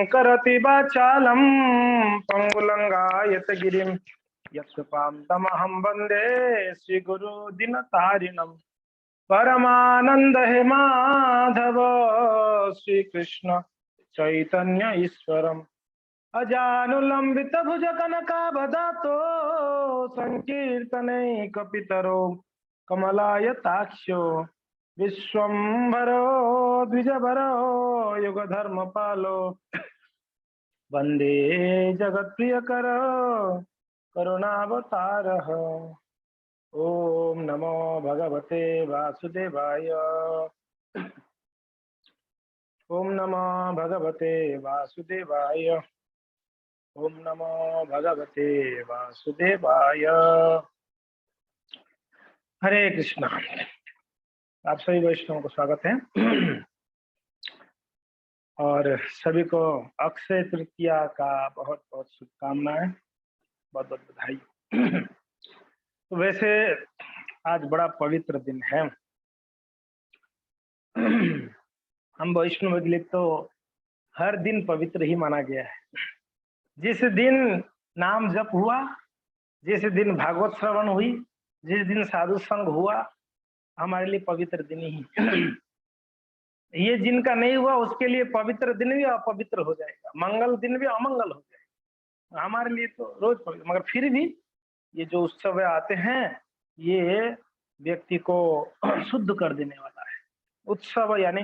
करति वाचालं पंगुलंगायत गिरिं यत्कृपातमहं वन्दे श्रीगुरु दिनतारिणम्। परमानंद हे माधव श्रीकृष्ण चैतन्य ईश्वरम् अजानुलंबित भुज कनकावदातो संकीर्तनैकपितरो कमलायताक्षो विश्वम्भरो द्विजभरो युगधर्मपालो वन्दे जगत्प्रियकरो करुणावतारः। ओम नमो भगवते वासुदेवाय। ओम नमो भगवते वासुदेवाय। ओम नमो भगवते वासुदेवाय। हरे कृष्णा। आप सभी वैष्णवों को स्वागत है और सभी को अक्षय तृतीया का बहुत बहुत शुभकामनाएं, बहुत बहुत बधाई। तो वैसे आज बड़ा पवित्र दिन है। हम वैष्णव के लिए तो हर दिन पवित्र ही माना गया है। जिस दिन नाम जप हुआ, जिस दिन भागवत श्रवण हुई, जिस दिन साधु संग हुआ, हमारे लिए पवित्र दिन ही। ये जिनका नहीं हुआ उसके लिए पवित्र दिन भी अपवित्र हो जाएगा, मंगल दिन भी अमंगल हो जाएगा। हमारे लिए तो रोज पवित्र, मगर फिर भी ये जो उत्सव आते हैं ये व्यक्ति को शुद्ध कर देने वाला है। उत्सव यानी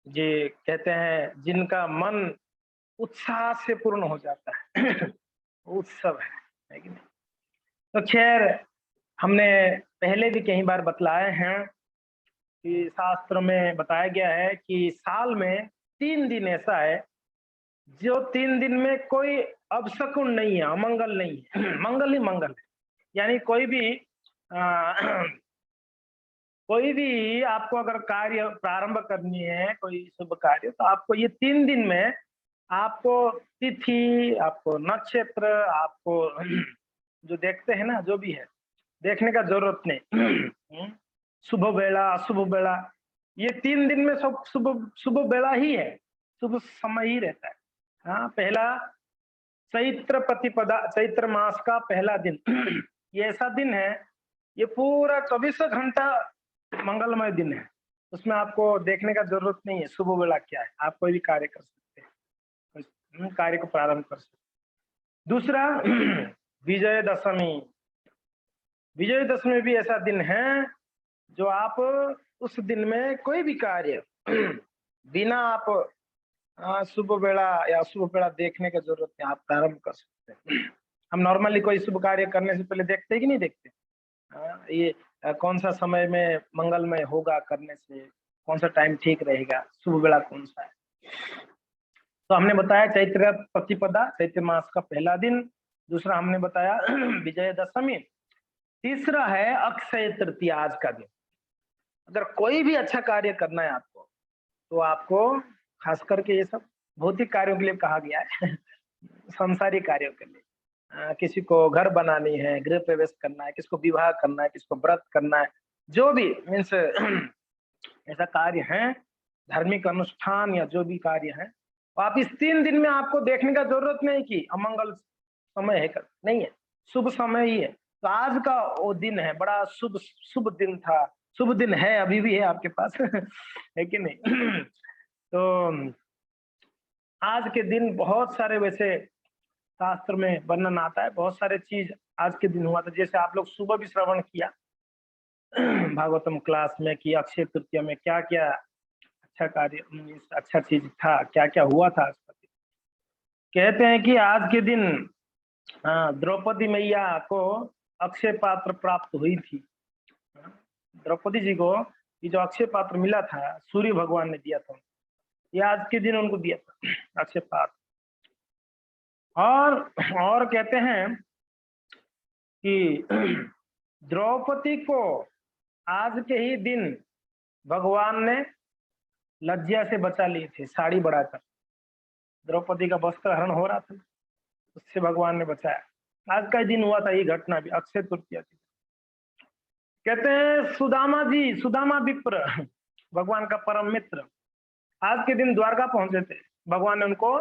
ये कहते हैं जिनका मन उत्साह से पूर्ण हो जाता है उत्सव है कि नहीं। तो खैर हमने पहले भी कई बार बतलाए हैं कि शास्त्र में बताया गया है कि साल में 3 दिन ऐसा है जो 3 दिन में कोई अपशकुन नहीं है, अमंगल नहीं है। मंगल ही मंगल है। यानी कोई भी आपको अगर कार्य प्रारंभ करनी है, कोई शुभ कार्य, तो आपको ये 3 दिन में आपको तिथि, आपको नक्षत्र, आपको जो देखते हैं ना, जो भी है देखने का जरूरत नहीं। शुभ वेला अशुभ वेला, ये 3 दिन में सब शुभ वेला ही है, शुभ समय ही रहता है। हाँ, पहला चैत्र प्रतिपदा, चैत्र मास का पहला दिन ये ऐसा दिन है, ये पूरा 24 घंटा मंगलमय दिन है। उसमें आपको देखने का जरूरत नहीं है शुभ वेला क्या है, आप कोई भी कार्य कर सकते हैं, कार्य को प्रारंभ कर सकते हैं। दूसरा विजयदशमी। विजयदशमी भी ऐसा दिन है जो आप उस दिन में कोई भी कार्य बिना आप शुभ वेला या शुभ वेला देखने की जरूरत नहीं, आप प्रारंभ कर सकते हैं। हम नॉर्मली कोई शुभ कार्य करने से पहले देखते हैं कि नहीं देखते? ये कौन सा समय में मंगलमय होगा करने से, कौन सा टाइम ठीक रहेगा, शुभ वेला कौन सा है। तो हमने बताया चैत्र प्रतिपदा, चैत्र मास का पहला दिन। दूसरा हमने बताया विजयदशमी। तीसरा है अक्षय तृतीया, आज का दिन। अगर कोई भी अच्छा कार्य करना है आपको, तो आपको खास करके ये सब भौतिक कार्यों के लिए कहा गया है सांसारिक कार्यों के लिए। किसी को घर बनानी है, गृह प्रवेश करना है, किसको विवाह करना है, किसको व्रत करना है, जो भी मीन्स ऐसा कार्य है, धार्मिक अनुष्ठान या जो भी कार्य है, तो आप इस 3 दिन में आपको देखने का जरूरत नहीं कि अमंगल समय है कर, नहीं है, शुभ समय ही है। तो आज का वो दिन है, बड़ा शुभ दिन था, शुभ दिन है, अभी भी है आपके पास है कि नहीं। तो आज के दिन बहुत सारे वैसे शास्त्र में वर्णन आता है, बहुत सारे चीज आज के दिन हुआ था। जैसे आप लोग सुबह भी श्रवण किया भागवतम क्लास में कि अक्षय तृतीया में क्या क्या अच्छा कार्य, अच्छा चीज था, क्या क्या हुआ था आज का दिन। कहते हैं कि आज के दिन द्रौपदी मैया को अक्षय पात्र प्राप्त हुई थी। द्रौपदी जी को ये जो अक्षय पात्र मिला था, सूर्य भगवान ने दिया था, ये आज के दिन उनको दिया था अक्षय पात्र। और कहते हैं कि द्रौपदी को आज के ही दिन भगवान ने लज्जा से बचा लिए थे, साड़ी बढ़ाकर। द्रौपदी का वस्त्र हरण हो रहा था, उससे भगवान ने बचाया। आज का दिन हुआ था ये घटना भी, अक्षय तृतीया थी। कहते हैं सुदामा जी, सुदामा विप्र भगवान का परम मित्र, आज के दिन द्वारका पहुंचे थे। भगवान ने उनको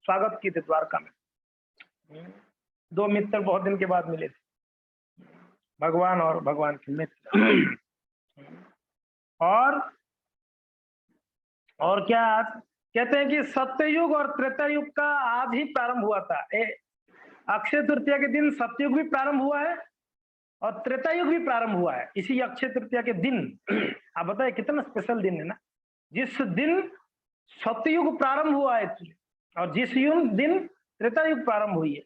स्वागत किए थे द्वारका में। दो मित्र बहुत दिन के बाद मिले थे, भगवान और भगवान के मित्र। और क्या, आज कहते हैं कि सत्ययुग और त्रेता युग का आज ही प्रारंभ हुआ था। अक्षय तृतीया के दिन सत्ययुग भी प्रारंभ हुआ है और त्रेता युग भी प्रारंभ हुआ है इसी अक्षय तृतीया के दिन। आप बताइए कितना स्पेशल दिन है ना, जिस दिन सत्ययुग प्रारंभ हुआ है और जिस दिन त्रेता युग प्रारंभ हुई है,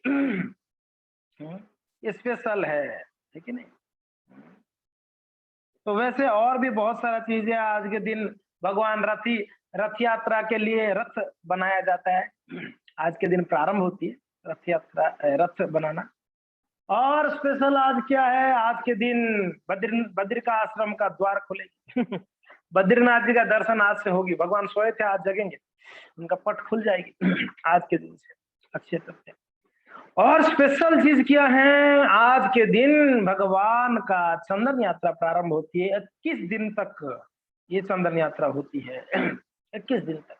स्पेशल है कि नहीं। तो वैसे और भी बहुत सारा चीज है। आज के दिन भगवान रथ यात्रा के लिए रथ बनाया जाता है। आज के दिन प्रारंभ होती है रथ यात्रा, रथ बनाना। और स्पेशल आज क्या है, आज के दिन बद्री का आश्रम का द्वार खुलेगी। बद्रीनाथ जी का दर्शन आज से होगी। भगवान सोए थे, आज जगेंगे, उनका पट खुल जाएगी आज के दिन से, अच्छे तरीके। और स्पेशल चीज क्या है, आज के दिन भगवान का चंदन यात्रा प्रारंभ होती है। 21 दिन तक ये चंदन यात्रा होती है। 21 दिन तक।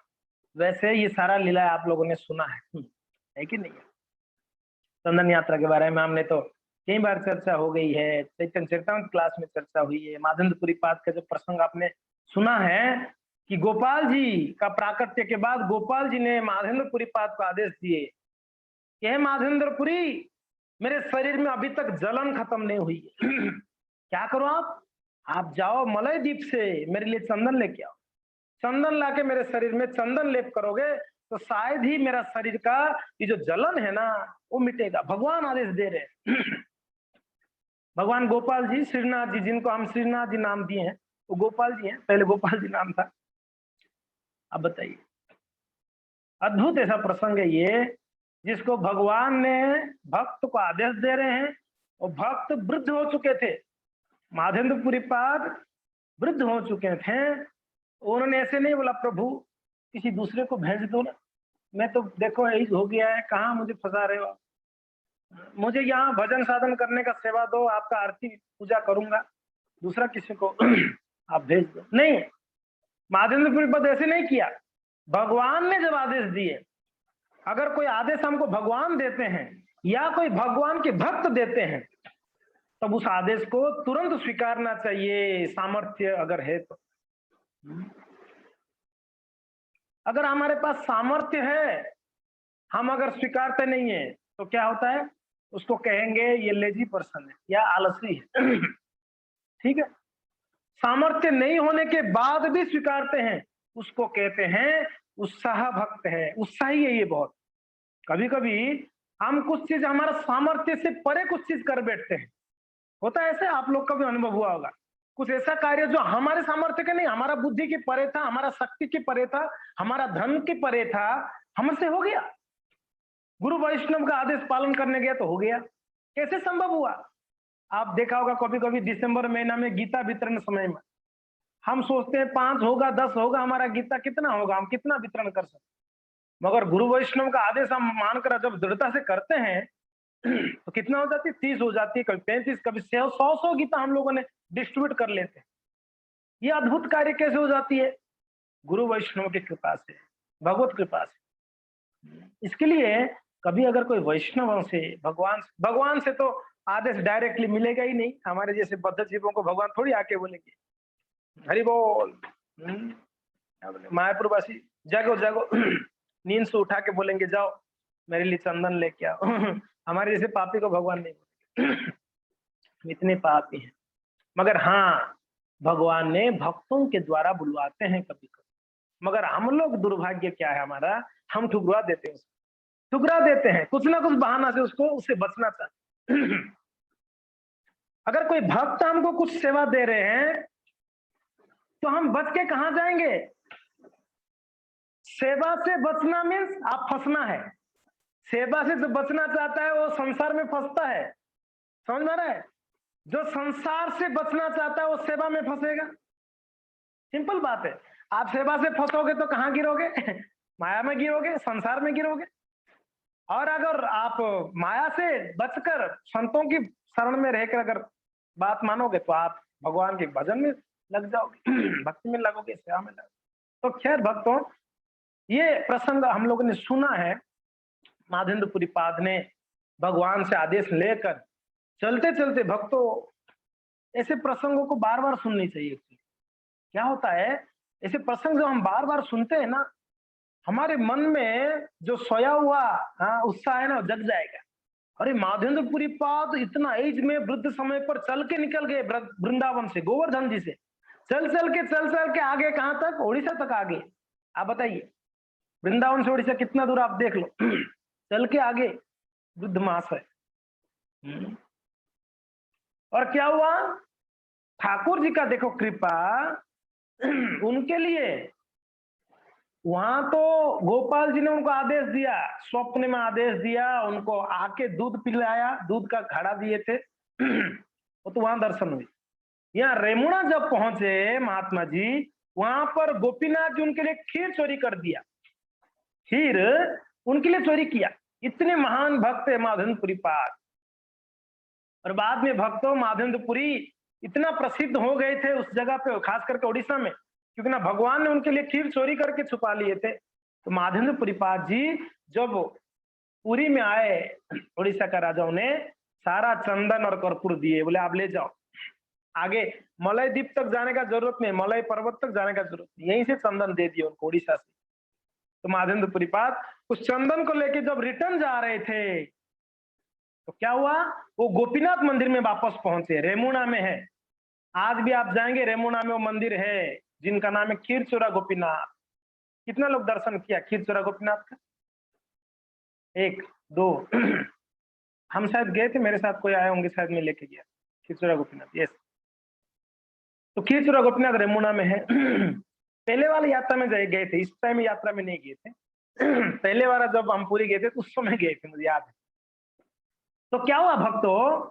वैसे ये सारा लीला आप लोगों ने सुना है कि नहीं। चंदन यात्रा के बारे में हमने तो कई बार चर्चा हो गई है, चैतन्य चरितामृत क्लास में चर्चा हुई है। माधवेंद्रपुरी पाद का जो प्रसंग आपने सुना है कि गोपाल जी का प्राकट्य के बाद गोपाल जी ने माधवेंद्रपुरी पाद को आदेश दिए कि हे माधवेंद्रपुरी, मेरे शरीर में अभी तक जलन खत्म नहीं हुई है। क्या करो आप जाओ मलय द्वीप से मेरे लिए चंदन लेके आओ। चंदन लाके मेरे शरीर में चंदन लेप करोगे तो शायद ही मेरा शरीर का ये जो जलन है ना वो मिटेगा। भगवान आदेश दे रहे हैं। भगवान गोपाल जी, श्रीनाथ जी, जिनको हम श्रीनाथ जी नाम दिए हैं, वो गोपाल जी हैं। पहले गोपाल जी नाम था। अब बताइए, अद्भुत ऐसा प्रसंग है ये, जिसको भगवान ने भक्त को आदेश दे रहे हैं। और भक्त वृद्ध हो चुके थे, माधवेंद्रपुरी पाद वृद्ध हो चुके थे। उन्होंने ऐसे नहीं बोला प्रभु किसी दूसरे को भेज दो ना, मैं तो देखो यही हो गया है, कहाँ मुझे फंसा रहे हो। मुझे यहाँ भजन साधन करने का सेवा दो, आपका आरती पूजा करूंगा, दूसरा किसी को आप भेज दो। नहीं, माधवेंद्रपुरी पाद ऐसे नहीं किया। भगवान ने जब आदेश दिए, अगर कोई आदेश हमको भगवान देते हैं या कोई भगवान के भक्त देते हैं तब उस आदेश को तुरंत स्वीकारना चाहिए, सामर्थ्य अगर है तो। अगर हमारे पास सामर्थ्य है, हम अगर स्वीकारते नहीं है तो क्या होता है, उसको कहेंगे ये लेजी पर्सन है या आलसी है। ठीक है। सामर्थ्य नहीं होने के बाद भी स्वीकारते हैं, उसको कहते हैं उत्साह भक्त है, उत्साही है ये बहुत। कभी कभी हम कुछ चीज हमारा सामर्थ्य से परे कुछ चीज कर बैठते हैं। होता है ऐसे, आप लोग का भी अनुभव हुआ होगा। कुछ ऐसा कार्य जो हमारे सामर्थ्य के नहीं, हमारा बुद्धि के परे था, हमारा शक्ति के परे था, हमारा धन के परे था, हमसे हो गया। गुरु वैष्णव का आदेश पालन करने गया तो हो गया। कैसे संभव हुआ? आप देखा होगा कभी कभी दिसंबर महीना में गीता वितरण समय में हम सोचते हैं 5 होगा 10 होगा, हमारा गीता कितना होगा, हम कितना वितरण कर सकते। मगर गुरु वैष्णव का आदेश हम मानकर जब दृढ़ता से करते हैं तो कितना हो जाती है, 30 हो जाती है, कभी 35, कभी 100 गीता हम लोगों ने डिस्ट्रीब्यूट कर लेते हैं। ये अद्भुत कार्य कैसे हो जाती है? गुरु वैष्णव की कृपा से, भगवत कृपा से। इसके लिए कभी अगर कोई वैष्णव से भगवान से तो आदेश डायरेक्टली मिलेगा ही नहीं। हमारे जैसे बद्ध जीवों को भगवान थोड़ी आके बोलेंगे हरि बोल, मायापुर वासी जागो जागो, नींद से उठा के बोलेंगे जाओ मेरे लिए चंदन लेके आओ। हमारे जैसे पापी को भगवान नहीं बोलेंगे, इतने पापी हैं। मगर हाँ, भगवान ने भक्तों के द्वारा बुलवाते हैं कभी कभी। मगर हम लोग दुर्भाग्य क्या है हमारा, हम ठुकरा देते हैं, ठुकरा देते हैं, कुछ ना कुछ बहाना से उससे बचना चाहते। अगर कोई भक्त हमको कुछ सेवा दे रहे हैं तो हम बच के कहां जाएंगे? सेवा से बचना मीन्स आप फंसना है। सेवा से जो बचना चाहता है वो संसार में फंसता है, समझ में आ रहा है? जो संसार से बचना चाहता है वो सेवा में फंसेगा। सिंपल बात है। आप सेवा से फंसोगे तो कहां गिरोगे? माया में गिरोगे, संसार में गिरोगे। और अगर आप माया से बचकर संतों की शरण में रहकर अगर बात मानोगे तो आप भगवान के भजन में लग जाओगे, भक्ति में लगोगे, सेवा में लगोगे। तो खैर भक्तों, ये प्रसंग हम लोगों ने सुना है। माधवेंद्र पाद ने भगवान से आदेश लेकर चलते चलते भक्तों, ऐसे प्रसंगों को बार बार सुननी चाहिए। क्या होता है, ऐसे प्रसंग जो हम बार बार सुनते हैं ना, हमारे मन में जो सोया हुआ उत्साह है ना, वो जग जाएगा। अरे माधवेंद्र पाद इतना एज में वृद्ध समय पर चल के निकल गए वृंदावन से, गोवर्धन जी से चल चल के आगे कहां तक, उड़ीसा तक आगे। आप बताइए, वृंदावन से उड़ीसा कितना दूर, आप देख लो। चल के आगे वृद्ध महाशय। और क्या हुआ, ठाकुर जी का देखो कृपा, उनके लिए वहां तो गोपाल जी ने उनको आदेश दिया, स्वप्न में आदेश दिया, उनको आके दूध पिलाया, दूध का घड़ा दिए थे। वो तो वहां दर्शन हुई। यहाँ रेमुणा जब पहुंचे महात्मा जी, वहां पर गोपीनाथ जी उनके लिए खीर चोरी कर दिया, खीर उनके लिए चोरी किया। इतने महान भक्त है माधवेंद्र पाद। और बाद में भक्तों माधवेंद्रपुरी इतना प्रसिद्ध हो गए थे उस जगह पे, खास करके उड़ीसा में, क्योंकि ना भगवान ने उनके लिए खीर चोरी करके छुपा लिए थे। तो माधवेंद्र पाद जी जब पुरी में आए, उड़ीसा का राजाओं ने सारा चंदन और कर्पूर दिए, बोले आप ले जाओ, आगे मलय द्वीप तक जाने का जरूरत नहीं, मलय पर्वत तक जाने का जरूरत नहीं, यहीं से चंदन दे दिए उनको उड़ीसा से। तो माधवेंद्र पाद उस चंदन को लेके जब रिटर्न जा रहे थे, तो क्या हुआ, वो गोपीनाथ मंदिर में वापस पहुंचे, रेमुणा में है। आज भी आप जाएंगे रेमुणा में वो मंदिर है, जिनका नाम है खीरचोरा गोपीनाथ। कितना लोग दर्शन किया खीरचोरा गोपीनाथ का? एक दो। हम शायद गए थे, मेरे साथ कोई आए होंगे, शायद मैं लेके गया खीरचोरा गोपीनाथ। यस, तो खीरचोरा गोपीनाथ रेमुणा में है। पहले वाली यात्रा में गए थे, इस टाइम यात्रा में नहीं गए थे। पहले वाला जब हम पूरी गए थे तो उस समय गए थे, मुझे याद है। तो क्या हुआ भक्तों,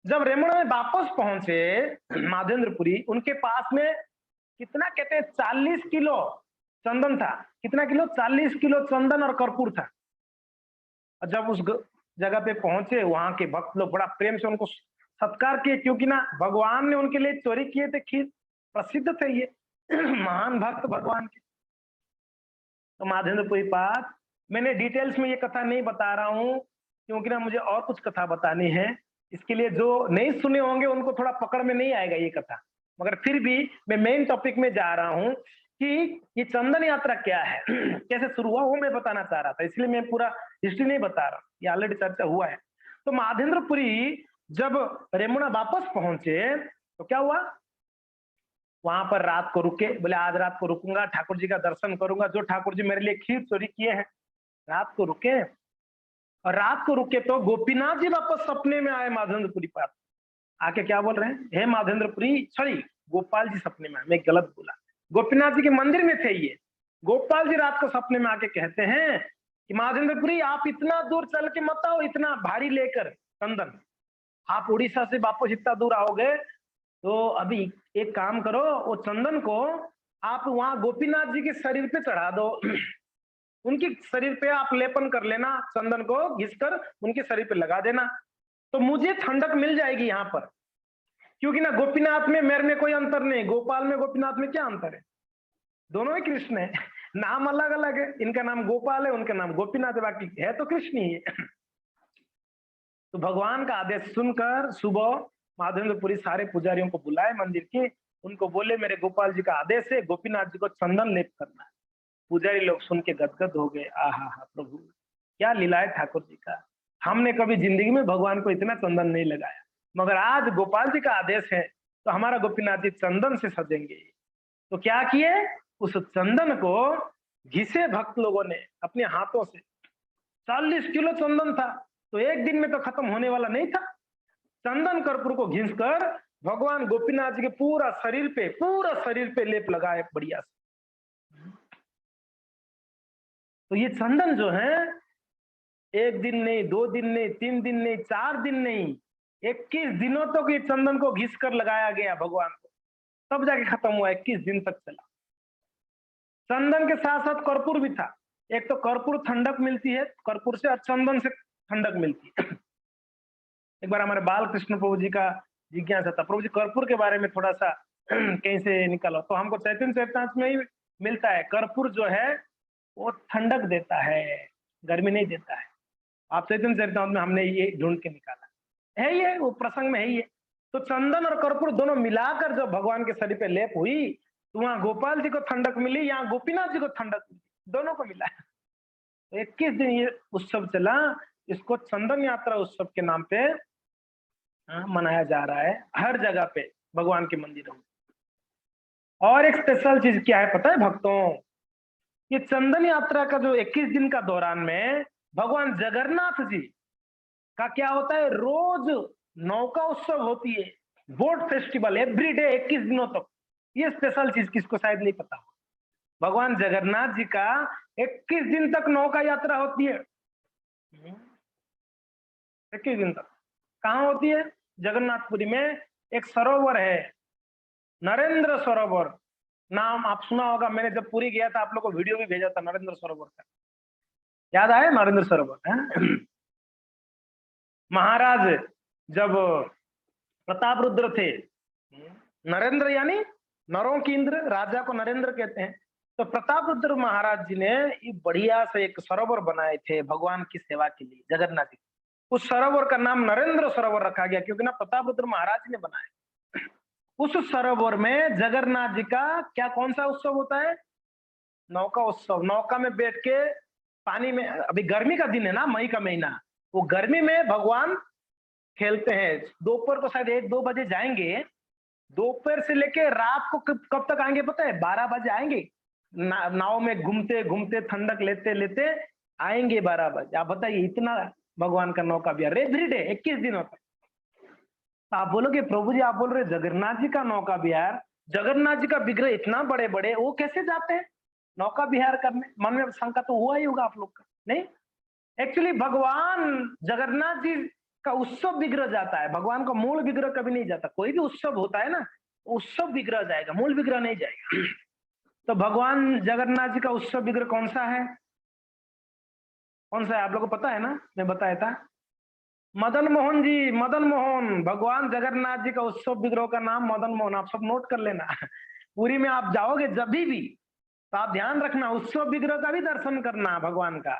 जब रेमुणा में वापस पहुंचे माधवेंद्रपुरी, उनके पास में कितना कहते हैं 40 किलो चंदन था। कितना किलो? 40 किलो चंदन और कर्पूर था। और जब उस जगह पे पहुंचे, वहां के भक्त लोग बड़ा प्रेम से उनको सत्कार किए, क्योंकि ना भगवान ने उनके लिए चोरी किए थे खीर, प्रसिद्ध थे ये। महान भक्त भगवान के। तो माधवेंद्रपुरी पाद, मैंने डिटेल्स में ये कथा नहीं बता रहा हूँ, क्योंकि ना मुझे और कुछ कथा बतानी है। इसके लिए जो नहीं सुने होंगे उनको थोड़ा पकड़ में नहीं आएगा ये कथा, मगर फिर भी मैं मेन टॉपिक में जा रहा हूँ कि ये चंदन यात्रा क्या है, कैसे शुरू हुआ, वो मैं बताना चाह रहा था। इसलिए मैं पूरा हिस्ट्री नहीं बता रहा, ये ऑलरेडी चर्चा हुआ है। तो माधवेंद्रपुरी जब रेमुणा वापस पहुंचे, तो क्या हुआ, वहां पर रात को रुके, बोले आज रात को रुकूंगा, ठाकुर जी का दर्शन करूंगा, जो ठाकुर जी मेरे लिए खीर चोरी किए हैं। रात को रुके, और रात को रुके तो गोपीनाथ जी वापस सपने में आए माधवेंद्रपुरी पास। आके क्या बोल रहे हैं, हे माधवेंद्रपुरी, सॉरी गोपाल जी सपने में आए, मैं गलत बोला, गोपीनाथ जी के मंदिर में थे ये। गोपाल जी रात को सपने में आके कहते हैं कि माधवेंद्रपुरी आप इतना दूर चल के मत आओ, इतना भारी लेकर चंदन, आप उड़ीसा से वापस इतना दूर आओगे तो अभी एक काम करो, वो चंदन को आप वहां गोपीनाथ जी के शरीर पे चढ़ा दो। उनके शरीर पे आप लेपन कर लेना, चंदन को घिसकर उनके शरीर पे लगा देना, तो मुझे ठंडक मिल जाएगी यहाँ पर। क्योंकि ना गोपीनाथ में मेरे में कोई अंतर नहीं, गोपाल में गोपीनाथ में क्या अंतर है, दोनों ही कृष्ण है। नाम अलग अलग है, इनका नाम गोपाल है, उनका नाम गोपीनाथ है, बाकी है तो कृष्ण ही है। तो भगवान का आदेश सुनकर सुबह माधवेंद्रपुरी सारे पुजारियों को बुलाए मंदिर के, उनको बोले मेरे गोपाल जी का आदेश है, गोपीनाथ जी को चंदन लेप करना है। पुजारी लोग सुन के गदगद हो गए, आहा हा प्रभु, क्या लीला है ठाकुर जी का, हमने कभी जिंदगी में भगवान को इतना चंदन नहीं लगाया, मगर आज गोपाल जी का आदेश है तो हमारा गोपीनाथ जी चंदन से सजेंगे। तो क्या किए, उस चंदन को घिसे भक्त लोगों ने अपने हाथों से। 40 किलो चंदन था, तो एक दिन में तो खत्म होने वाला नहीं था। चंदन कर्पूर को घिसकर भगवान गोपीनाथ जी के पूरा शरीर पे लेप लगाए बढ़िया से। तो ये चंदन जो है, एक दिन नहीं, 2 दिन नहीं, 3 दिन नहीं, 4 दिन नहीं, 21 दिनों तक ये चंदन को घिस कर लगाया गया भगवान को, तब जाके खत्म हुआ, 21 दिन तक चला। चंदन के साथ साथ कर्पूर भी था। एक तो कर्पूर ठंडक मिलती है कर्पूर से, और चंदन से ठंडक मिलती है। एक बार हमारे बाल कृष्ण प्रभु जी का जिज्ञासा था, प्रभु जी कर्पूर के बारे में थोड़ा सा कहीं से निकालो, तो हमको चैतन्य चैतन्य में ही मिलता है कर्पूर जो है वो ठंडक देता है, गर्मी नहीं देता है। आप चैतन्य चरितामृत में हमने ये ढूंढ के निकाला है, ये वो प्रसंग में है ये। तो चंदन और कर्पूर दोनों मिलाकर जब भगवान के शरीर पे लेप हुई, तो वहां गोपाल जी को ठंडक मिली, यहाँ गोपीनाथ जी को ठंडक मिली, दोनों को मिला। तो 21 दिन ये उत्सव चला, इसको चंदन यात्रा उत्सव के नाम पे मनाया जा रहा है हर जगह पे भगवान के मंदिरों में। और एक स्पेशल चीज क्या है पता है भक्तों, ये चंदन यात्रा का जो 21 दिन का दौरान में भगवान जगन्नाथ जी का क्या होता है, रोज नौका उत्सव होती है, बोट फेस्टिवल एवरी डे 21 दिनों तक। ये स्पेशल चीज किसको शायद नहीं पता, भगवान जगन्नाथ जी का 21 दिन तक नौका यात्रा होती है। 21 दिन तक कहाँ होती है? जगन्नाथपुरी में एक सरोवर है, नरेंद्र सरोवर नाम आप सुना होगा, मैंने जब पुरी गया था आप लोग को वीडियो भी भेजा था नरेंद्र सरोवर का, याद आया नरेंद्र सरोवर है? महाराज जब प्रताप रुद्र थे, नरेंद्र यानी नरों की इंद्र, राजा को नरेंद्र कहते हैं। तो प्रताप रुद्र महाराज जी ने ये बढ़िया से एक सरोवर बनाए थे भगवान की सेवा के लिए, जगन्नाथ जी। उस सरोवर का नाम नरेंद्र सरोवर रखा गया क्योंकि ना प्रताप रुद्र महाराज जी ने बनाया। उस सरोवर में जगन्नाथ जी का क्या कौन सा उत्सव होता है? नौका उत्सव। नौका में बैठ के पानी में, अभी गर्मी का दिन है ना, मई का महीना, वो गर्मी में भगवान खेलते हैं। दोपहर को शायद 1-2 बजे जाएंगे, दोपहर से लेके रात को कब तक आएंगे पता है? 12 बजे आएंगे। नाव में घूमते घूमते ठंडक लेते लेते आएंगे 12 बजे। आप बताइए, इतना भगवान का नौका विहार एवरी डे 21 दिनों तक। तो आप बोलोगे प्रभु जी, आप बोल रहे जगन्नाथ जी का नौका विहार, जगन्नाथ जी का विग्रह इतना बड़े बड़े, वो कैसे जाते हैं नौका विहार करने? मन में शंका तो हुआ ही होगा आप लोग का, नहीं? एक्चुअली भगवान जगन्नाथ जी का उत्सव विग्रह जाता है, भगवान का मूल विग्रह कभी नहीं जाता। कोई भी उत्सव होता है ना, उत्सव विग्रह जाएगा, मूल विग्रह नहीं जाएगा। तो भगवान जगन्नाथ जी का उत्सव विग्रह कौन सा है? कौन सा है आप लोगों को पता है ना? मैं बताया था, मदन मोहन जी, मदन मोहन। भगवान जगन्नाथ जी का उत्सव विग्रह का नाम मदन मोहन। आप सब नोट कर लेना। पूरी में आप जाओगे जब भी तो आप ध्यान रखना, उत्सव विग्रह का भी दर्शन करना भगवान का।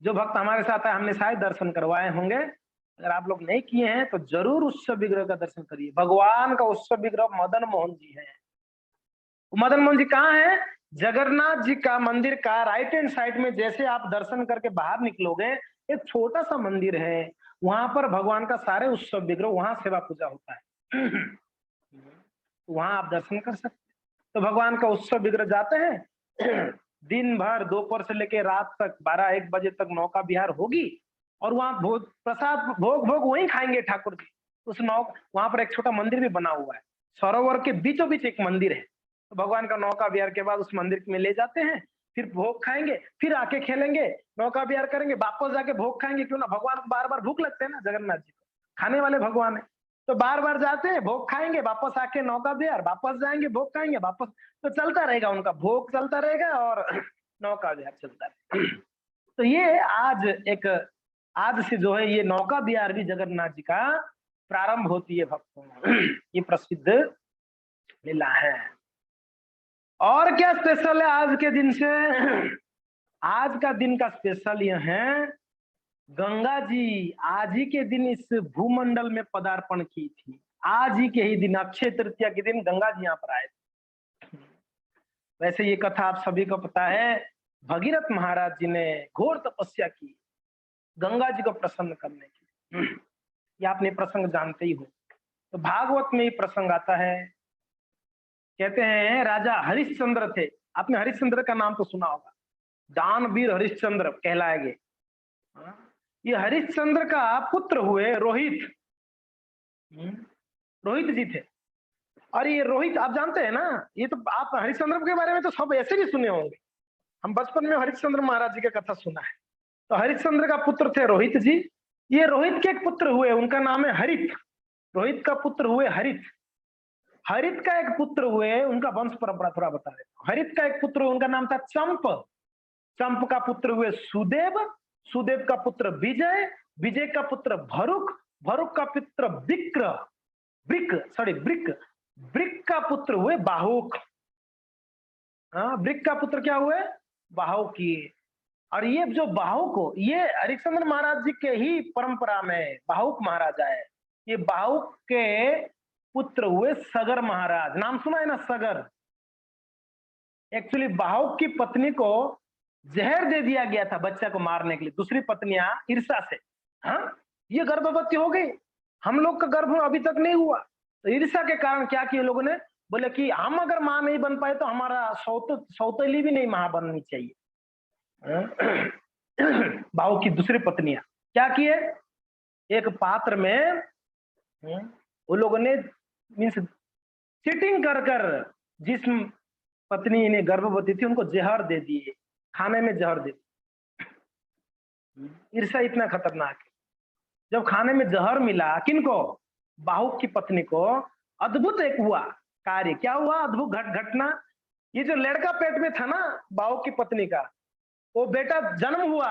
जो भक्त हमारे साथ है, हमने शायद दर्शन करवाए होंगे, अगर आप लोग नहीं किए हैं तो जरूर उत्सव विग्रह का दर्शन करिए। भगवान का उत्सव विग्रह मदन मोहन जी है। मदन मोहन जी कहाँ है? जगन्नाथ जी का मंदिर का राइट हैंड साइड में, जैसे आप दर्शन करके बाहर निकलोगे, एक छोटा सा मंदिर है, वहां पर भगवान का सारे उत्सव विग्रह, वहां सेवा पूजा होता है। वहां आप दर्शन कर सकते। तो भगवान का उत्सव विग्रह जाते हैं, दिन भर दोपहर से लेके रात तक 12-1 बजे तक नौका विहार होगी, और वहां भोग प्रसाद भोग भोग वहीं खाएंगे ठाकुर जी। उस वहां पर एक छोटा मंदिर भी बना हुआ है, सरोवर के बीचों बीच एक मंदिर है। तो भगवान का नौका विहार के बाद उस मंदिर में ले जाते हैं, फिर भोग खाएंगे, फिर आके खेलेंगे, नौका विहार करेंगे, वापस जाके भोग खाएंगे। क्यों ना, भगवान को बार बार भूख लगते है ना, जगन्नाथ जी को खाने वाले भगवान है, तो बार बार जाते हैं, भोग खाएंगे, वापस आके नौका विहार, वापस जाएंगे, भोग खाएंगे, वापस। तो चलता रहेगा, उनका भोग चलता रहेगा और नौका विहार चलता रहेगा। तो ये आज से जो है ये नौका विहार भी जगन्नाथ जी का प्रारंभ होती है भक्तों। ये प्रसिद्ध लीला है। और क्या स्पेशल है आज के दिन से? आज का दिन का स्पेशल यह है, गंगा जी आज ही के दिन इस भूमंडल में पदार्पण की थी। आज ही के ही दिन, अक्षय तृतीया के दिन गंगा जी यहाँ पर आए थे। वैसे ये कथा आप सभी को पता है, भगीरथ महाराज जी ने घोर तपस्या की गंगा जी को प्रसन्न करने की। ये आपने प्रसंग जानते ही हो। तो भागवत में ये प्रसंग आता है, कहते हैं राजा हरिश्चंद्र थे। आपने हरिश्चंद्र का नाम तो सुना होगा, दानवीर हरिश्चंद्र कहलाए गए। ये हरिश्चंद्र का पुत्र हुए रोहित। रोहित जी थे। और ये रोहित आप जानते हैं ना, ये तो आप हरिश्चंद्र के बारे में तो सब ऐसे भी सुने होंगे। हम बचपन में हरिश्चंद्र महाराज जी का कथा सुना है। तो हरिश्चंद्र का पुत्र थे रोहित जी। ये रोहित के एक पुत्र हुए, उनका नाम है हरित। रोहित का पुत्र हुए हरित। हरित का एक पुत्र हुए, उनका वंश परंपरा थोड़ा बता रहे। हरित का एक पुत्र, उनका नाम था चंप। चंप का पुत्र हुए सुदेव। सुदेव का पुत्र विजय। विजय का पुत्र भरुक। भरुक का पुत्र विक्र। ब्रिक का पुत्र हुए बाहुक। हाँ, ब्रिक का पुत्र क्या हुए? बाहुक किए। और ये जो बाहुक हो, ये हरिश्चंद्र महाराज जी के ही परंपरा में बाहुक महाराजा है। ये बाहुक के पुत्र हुए सगर महाराज। नाम सुना है ना, सगर। एक्चुअली बाहुक की पत्नी को जहर दे दिया गया था बच्चा को मारने के लिए, दूसरी पत्नियां ईर्षा से। हाँ, ये गर्भवती हो गई, हम लोग का गर्भ अभी तक नहीं हुआ। तो ईर्षा के कारण क्या किए लोगों ने, बोले कि हम अगर मां नहीं बन पाए तो हमारा सौतेली भी नहीं मां बननी चाहिए। बाहुक की दूसरी पत्नियां क्या किए, एक पात्र में वो लोगों ने मीन्स चीटिंग कर कर जिस पत्नी ने गर्भवती थी उनको जहर दे दिए, खाने में जहर दे दिए। ईर्ष्या इतना खतरनाक है। जब खाने में जहर मिला किनको, बाहुक की पत्नी को, अद्भुत एक हुआ कार्य। क्या हुआ अद्भुत घटना, ये जो लड़का पेट में था ना बाहुक की पत्नी का, वो बेटा जन्म हुआ,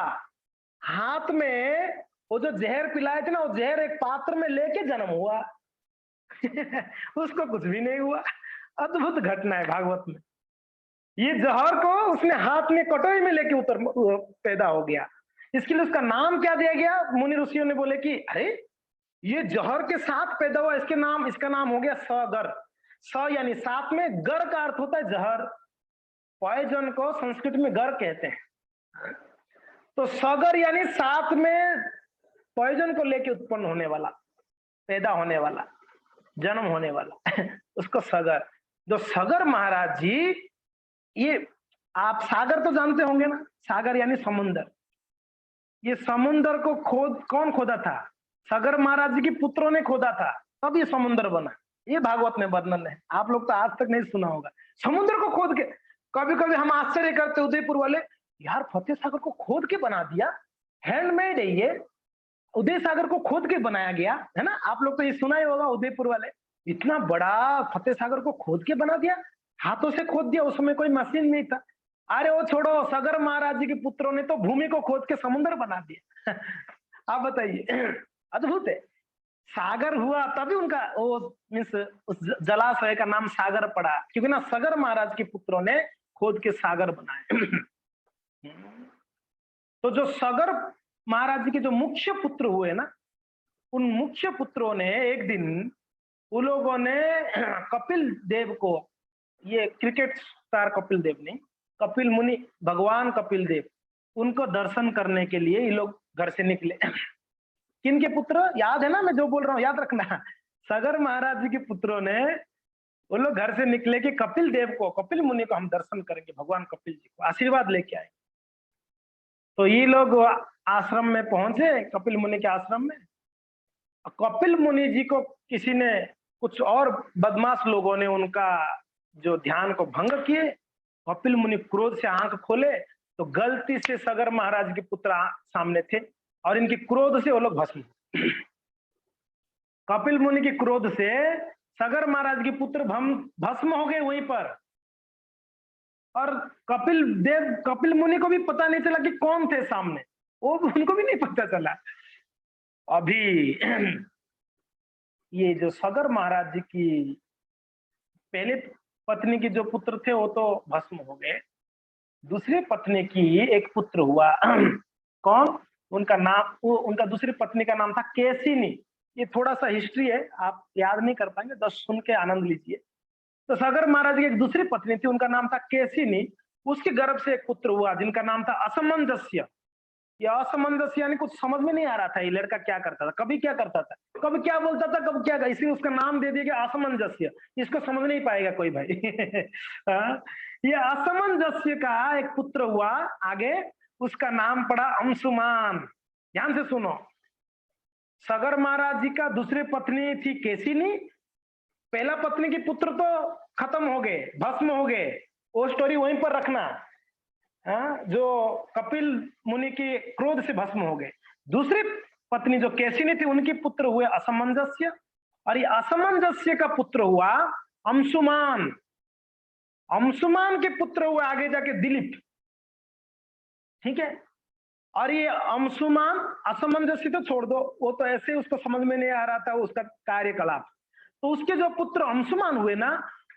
हाथ में वो जो जहर पिलाए थे ना, वो जहर एक पात्र में लेके जन्म हुआ। उसको कुछ भी नहीं हुआ। अद्भुत घटना है भागवत में। ये जहर को उसने हाथ में कटोरी में लेके पैदा हो गया। इसके लिए उसका नाम क्या दिया गया, मुनि ऋषियों ने बोले कि अरे ये जहर के साथ पैदा हुआ, इसका नाम हो गया सगर। स यानी साथ में, गर का अर्थ होता है जहर। पॉइजन को संस्कृत में गर कहते हैं। तो सगर यानी साथ में पॉइजन को लेके उत्पन्न होने वाला, पैदा होने वाला, जन्म होने वाला उसको सगर। जो सगर महाराज जी, ये आप सागर तो जानते होंगे ना, सागर यानी समुन्दर। ये समुन्दर को कौन खोदा था, सगर महाराज जी के पुत्रों ने खोदा था, तब ये समुन्द्र बना। ये भागवत में वर्णन है, आप लोग तो आज तक नहीं सुना होगा। समुद्र को खोद के, कभी कभी हम आश्चर्य करते उदयपुर वाले, यार फतेह सागर को खोद के बना दिया, हैंडमेड है ये, उदय सागर को खोद के बनाया गया है ना। आप लोग तो ये सुना ही होगा उदयपुर वाले, इतना बड़ा फतेह सागर को खोद के बना दिया, हाथों से खोद दिया, उस समय कोई मशीन नहीं था। अरे वो छोड़ो, सगर महाराज जी के पुत्रों ने तो भूमि को खोद के समुद्र बना दिया। आप बताइए, अद्भुत है। सागर हुआ तभी उनका वो मीन्स उस जलाशय का नाम सागर पड़ा, क्योंकि ना सगर महाराज के पुत्रों ने खोद के सागर बनाए। तो जो सगर महाराज जी के जो मुख्य पुत्र हुए ना, उन मुख्य पुत्रों ने एक दिन उन लोगों ने कपिल देव को, ये क्रिकेट स्टार कपिल देव नहीं, कपिल मुनि, भगवान कपिल देव, उनको दर्शन करने के लिए ये लोग घर से निकले। किनके पुत्र, याद है ना मैं जो बोल रहा हूँ, याद रखना। सगर महाराज जी के पुत्रों ने, वो लोग घर से निकले कि कपिल देव को, कपिल मुनि को हम दर्शन करेंगे, भगवान कपिल जी को आशीर्वाद लेके आए। तो ये लोग आश्रम में पहुंचे, कपिल मुनि के आश्रम में। कपिल मुनि जी को किसी ने, कुछ और बदमाश लोगों ने उनका जो ध्यान को भंग किए। कपिल मुनि क्रोध से आंख खोले तो गलती से सगर महाराज के पुत्र सामने थे और इनके क्रोध से वो लोग भस्म। कपिल मुनि के क्रोध से सगर महाराज के पुत्र भस्म हो गए वहीं पर। और कपिल मुनि को भी पता नहीं चला कि कौन थे सामने, वो उनको भी नहीं पता चला। अभी ये जो सगर महाराज जी की पहले पत्नी के जो पुत्र थे वो तो भस्म हो गए, दूसरी पत्नी की एक पुत्र हुआ। कौन, उनका नाम, उनका दूसरी पत्नी का नाम था केसिनी। ये थोड़ा सा हिस्ट्री है, आप याद नहीं कर पाएंगे, बस सुन के आनंद लीजिए। तो सगर महाराज की एक दूसरी पत्नी थी, उनका नाम था केसिनी। उसके गर्भ से एक पुत्र हुआ जिनका नाम था असमंजस्य। ये असमंजस्य यानी कुछ समझ में नहीं आ रहा था ये लड़का क्या करता था, कभी क्या करता था, कभी क्या बोलता था, कभी क्या, इसलिए उसका नाम दे दिया गया असमंजस्य। इसको समझ नहीं पाएगा कोई भाई। ये असमंजस्य का एक पुत्र हुआ आगे, उसका नाम पड़ा अंशुमान। ध्यान से सुनो, सगर महाराज जी का दूसरी पत्नी थी केसिनी, पहला पत्नी के पुत्र तो खत्म हो गए, भस्म हो गए, वो स्टोरी वहीं पर रखना। जो कपिल मुनि के क्रोध से भस्म हो गए। दूसरी पत्नी जो केसिनी थी, उनके पुत्र हुए असमंजस्य, और ये असमंजस्य का पुत्र हुआ अंशुमान। अंशुमान के पुत्र हुए आगे जाके दिलीप। ठीक है, और ये अंशुमान, असमंजस्य तो छोड़ दो, वो तो ऐसे उसको समझ में नहीं आ रहा था उसका कार्यकलाप। तो उसके जो पुत्र अंशुमान हुए ना,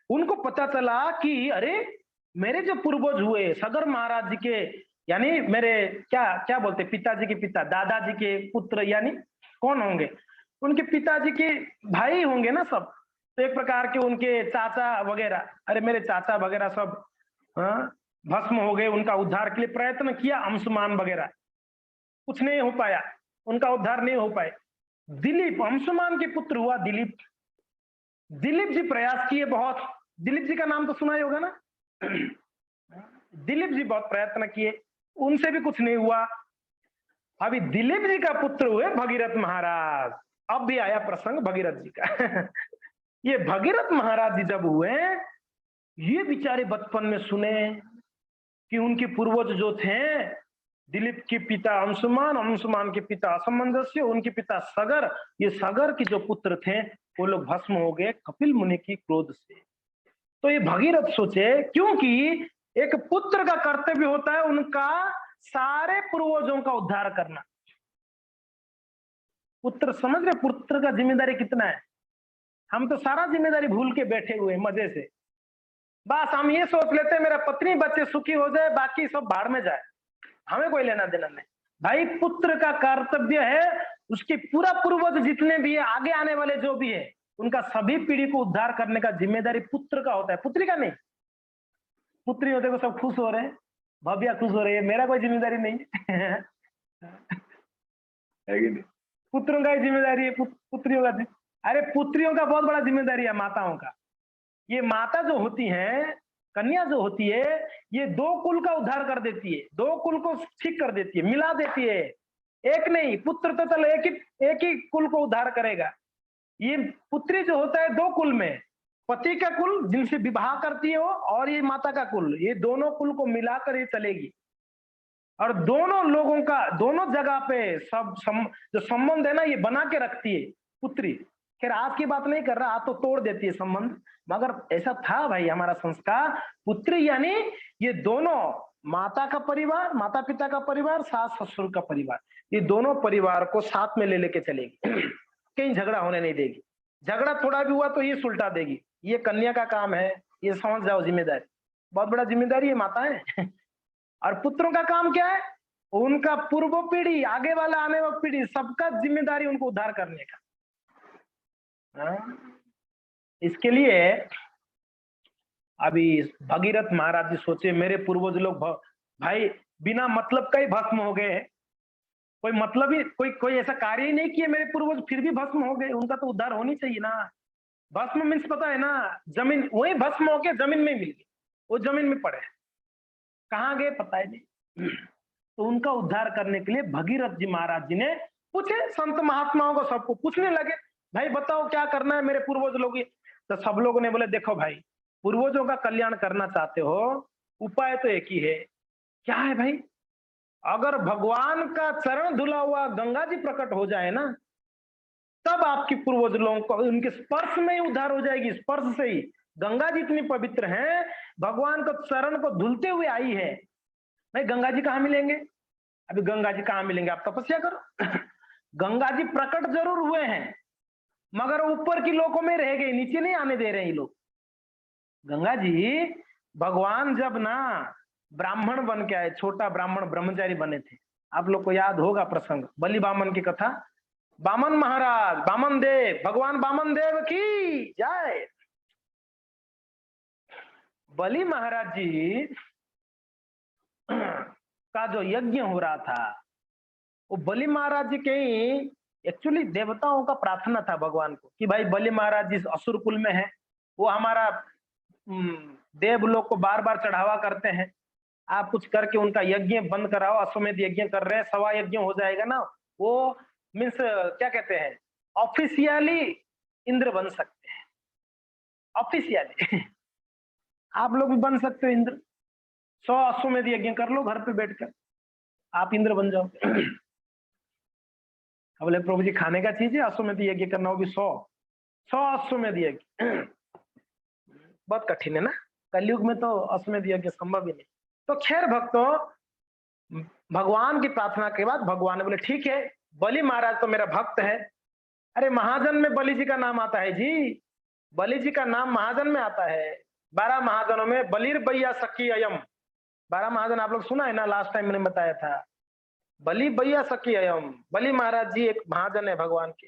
उनको पता चला कि अरे मेरे जो पूर्वज हुए सगर महाराज जी के, यानी मेरे क्या क्या बोलते, पिताजी के पिता, दादाजी के पुत्र, यानी कौन होंगे, उनके पिताजी के भाई होंगे ना सब। तो एक प्रकार के उनके चाचा वगैरह, अरे मेरे चाचा वगैरह सब हाँ, भस्म हो गए। उनका उद्धार के लिए प्रयत्न किया, अंशुमान वगैरह, कुछ नहीं हो पाया, उनका उद्धार नहीं हो पाए। दिलीप, अंशुमान के पुत्र हुआ दिलीप। दिलीप जी प्रयास किए बहुत, दिलीप जी का नाम तो सुना ही होगा ना। दिलीप जी बहुत प्रयत्न किए, उनसे भी कुछ नहीं हुआ। अभी दिलीप जी का पुत्र हुए भगीरथ महाराज। अब भी आया प्रसंग भगीरथ जी का। ये भगीरथ महाराज जी जब हुए, ये बेचारे बचपन में सुने कि उनके पूर्वज जो थे, दिलीप के पिता अंशुमान, अंशुमान के पिता असमंजस्य, उनके पिता सगर, ये सगर के जो पुत्र थे वो लोग भस्म हो गए कपिल मुनि की क्रोध से। तो ये भगीरथ सोचे, क्योंकि एक पुत्र का कर्तव्य होता है उनका सारे पूर्वजों का उद्धार करना। पुत्र समझ रहे, पुत्र का जिम्मेदारी कितना है। हम तो सारा जिम्मेदारी भूल के बैठे हुए मजे से, बस हम ये सोच लेते हैं मेरा पत्नी बच्चे सुखी हो जाए, बाकी सब भाड़ में जाए, हमें कोई लेना देना नहीं। भाई पुत्र का कर्तव्य है उसके पूरा पूर्वज जितने भी है, आगे आने वाले जो भी है, उनका सभी पीढ़ी को उद्धार करने का जिम्मेदारी पुत्र का होता है, पुत्री का नहीं। पुत्री होते को सब खुश हो रहे हैं, भव्या खुश हो रही है, मेरा कोई जिम्मेदारी नहीं है। पुत्रों का ही जिम्मेदारी है, पुत्रियों का। अरे पुत्रियों का बहुत बड़ा जिम्मेदारी है माताओं का। ये माता जो होती है, कन्या जो होती है, ये दो कुल का उद्धार कर देती है, दो कुल को ठीक कर देती है, मिला देती है। एक नहीं, पुत्र तो चलो एक ही कुल को उद्धार करेगा। ये पुत्री जो होता है दो कुल में, पति का कुल जिनसे विवाह करती है वो, और ये माता का कुल, ये दोनों कुल को मिलाकर ये चलेगी। और दोनों लोगों का दोनों जगह पे जो संबंध है ना, ये बना के रखती है पुत्री। खैर आज की बात नहीं कर रहा, आज तो तोड़ देती है संबंध, मगर ऐसा था भाई हमारा संस्कार। पुत्री यानी ये दोनों, माता का परिवार, माता पिता का परिवार, सास ससुर का परिवार, ये दोनों परिवार को साथ में ले लेके चलेगी। कहीं झगड़ा होने नहीं देगी। झगड़ा थोड़ा भी हुआ तो ये सुलटा देगी। ये कन्या का काम है, ये समझ जाओ जिम्मेदारी, बहुत बड़ा जिम्मेदारी है माता है। और पुत्रों का काम क्या है, उनका पूर्व पीढ़ी, आगे वाला आने वाला पीढ़ी, सबका जिम्मेदारी उनको उद्धार करने का। इसके लिए अभी भगीरथ महाराज जी सोचे, मेरे पूर्वज लोग भाई बिना मतलब का ही भस्म हो गए, कोई मतलब ही कोई ऐसा कार्य ही नहीं किया मेरे पूर्वज, फिर भी भस्म हो गए, उनका तो उद्धार होनी चाहिए ना। भस्म मीन्स पता है ना, जमीन, वही भस्म होके जमीन में मिल गए, वो जमीन में पड़े, कहाँ गए पता ही नहीं। तो उनका उद्धार करने के लिए भगीरथ जी महाराज जी ने पूछे, संत महात्माओं को सबको पूछने लगे, भाई बताओ क्या करना है मेरे पूर्वज लोग। तो सब लोगों ने बोले, देखो भाई पूर्वजों का कल्याण करना चाहते हो, उपाय तो एक ही है। क्या है भाई, अगर भगवान का चरण धुला हुआ गंगा जी प्रकट हो जाए ना, तब आपकी पूर्वज लोगों को उनके स्पर्श में ही उद्धार हो जाएगी, स्पर्श से ही। गंगा जी इतनी पवित्र है, भगवान को चरण को धुलते हुए आई है। भाई गंगा जी कहाँ मिलेंगे, अभी गंगा जी कहाँ मिलेंगे, आप तपस्या करो। गंगा जी प्रकट जरूर हुए हैं, मगर ऊपर की लोकों में रह गए, नीचे नहीं आने दे रहे हैं लोग। गंगा जी, भगवान जब ना ब्राह्मण बन के आए, छोटा ब्राह्मण ब्रह्मचारी बने थे, आप लोग को याद होगा प्रसंग, बलि बामन की कथा। बामन महाराज, बामन देव, भगवान बामन देव की जय। बलि महाराज जी का जो यज्ञ हो रहा था, वो बलि महाराज जी के ही एक्चुअली देवताओं का प्रार्थना था भगवान को कि भाई बलि महाराज जी असुर कुल में है, वो हमारा देवलोक को बार बार चढ़ावा करते हैं, आप कुछ करके उनका यज्ञ बंद कराओ। अश्वमेध यज्ञ कर रहे हैं, सवा यज्ञ हो जाएगा ना, वो मीन्स क्या कहते हैं, ऑफिशियली इंद्र बन सकते हैं, ऑफिशियली। आप लोग भी बन सकते हो इंद्र, 100 अश्वमेध यज्ञ कर लो घर पे बैठकर, आप इंद्र बन जाओ। बोले प्रभु जी खाने का चीज है, अश्वमेध यज्ञ करना, वो भी 100 अश्वमेध यज्ञ। बहुत कठिन है ना, कलयुग में तो अश्वमेध यज्ञ संभव ही नहीं। तो खैर भक्तों, भगवान की प्रार्थना के बाद भगवान ने बोले ठीक है, बलि महाराज तो मेरा भक्त है। अरे महाजन में बलि जी का नाम आता है जी, बलि जी का नाम महाजन में आता है। 12 महाजनों में बलिर बैया सखी अयम। 12 महाजन आप लोग सुना है ना, लास्ट टाइम मैंने बताया था। बलि बैया सखी अयम, बलि महाराज जी एक महाजन है, भगवान के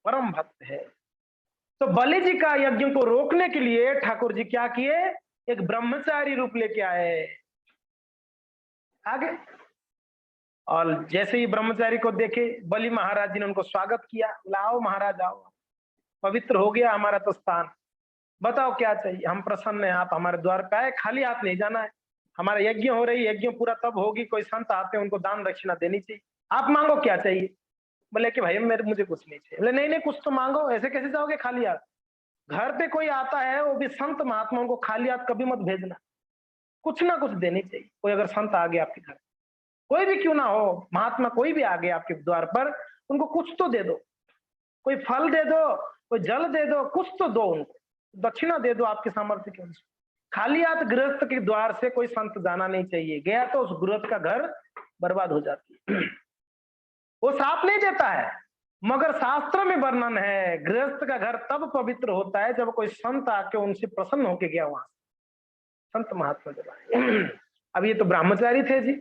परम भक्त है। तो बलि जी का यज्ञ को रोकने के लिए ठाकुर जी क्या किए, एक ब्रह्मचारी रूप लेके आए आगे। और जैसे ही ब्रह्मचारी को देखे, बलि महाराज जी ने उनको स्वागत किया, लाओ महाराज आओ, पवित्र हो गया हमारा तो स्थान, बताओ क्या चाहिए, हम प्रसन्न हैं, आप हमारे द्वार पे आए, खाली हाथ नहीं जाना है, हमारा यज्ञ हो रही, यज्ञ पूरा तब होगी, कोई संत आते हैं उनको दान दक्षिणा देनी चाहिए, आप मांगो क्या चाहिए। बोले कि भाई मेरे मुझे कुछ नहीं चाहिए। बोले नहीं नहीं कुछ तो मांगो, ऐसे कैसे जाओगे खाली हाथ, घर पे कोई आता है वो भी संत महात्माओं को खाली हाथ कभी मत भेजना, कुछ ना कुछ देनी चाहिए। कोई अगर संत आ गया आपके घर, कोई भी क्यों ना हो, महात्मा कोई भी आ गया आपके द्वार पर, उनको कुछ तो दे दो, कोई फल दे दो, कोई जल दे दो, कुछ तो दो उनको, दक्षिणा दे दो आपके सामर्थ्य के अनुसार। खाली हाथ गृहस्थ के द्वार से कोई संत जाना नहीं चाहिए, गया तो उस गृहस्थ का घर बर्बाद हो जाती है। वो साथ नहीं देता है, मगर शास्त्र में वर्णन है गृहस्थ का घर तब पवित्र होता है जब कोई संत आके उनसे प्रसन्न होके गया, वहां संत महात्मा जब आए। अब ये तो ब्रह्मचारी थे जी,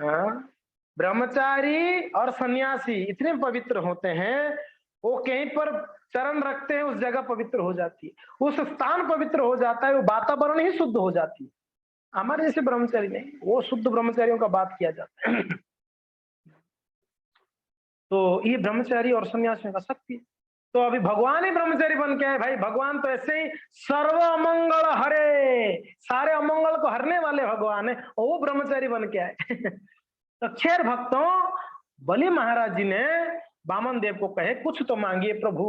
हाँ, ब्रह्मचारी और सन्यासी इतने पवित्र होते हैं, वो कहीं पर चरण रखते हैं उस जगह पवित्र हो जाती है, उस स्थान पवित्र हो जाता है, वो वातावरण ही शुद्ध हो जाती है। हमारे जैसे ब्रह्मचारी नहीं, वो शुद्ध ब्रह्मचारियों का बात किया जाता है। तो ये ब्रह्मचारी और सन्यासियों का शक्ति। तो अभी भगवान ही ब्रह्मचारी बन के आए भाई, भगवान तो ऐसे ही सर्व अमंगल हरे, सारे अमंगल को हरने वाले भगवान है, और वो ब्रह्मचारी बन के आए। तो खैर भक्तों, बलि महाराज जी ने वामन देव को कहे कुछ तो मांगिए प्रभु।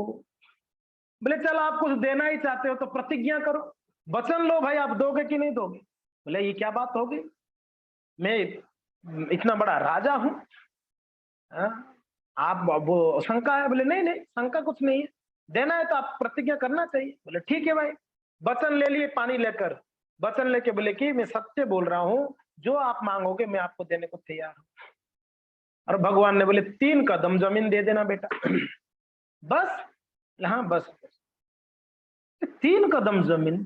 बोले चल आप कुछ देना ही चाहते हो तो प्रतिज्ञा करो, वचन लो भाई, आप दोगे कि नहीं दोगे। बोले ये क्या बात होगी, मैं इतना बड़ा राजा हूं, आप वो शंका है। बोले नहीं नहीं शंका कुछ नहीं है, देना है तो आप प्रतिज्ञा करना चाहिए। बोले ठीक है भाई, वचन ले लिए पानी लेकर, वचन लेके बोले कि मैं सत्य बोल रहा हूं, जो आप मांगोगे मैं आपको देने को तैयार हूं। और भगवान ने बोले 3 कदम जमीन दे देना बेटा। बस, हाँ बस, 3 कदम जमीन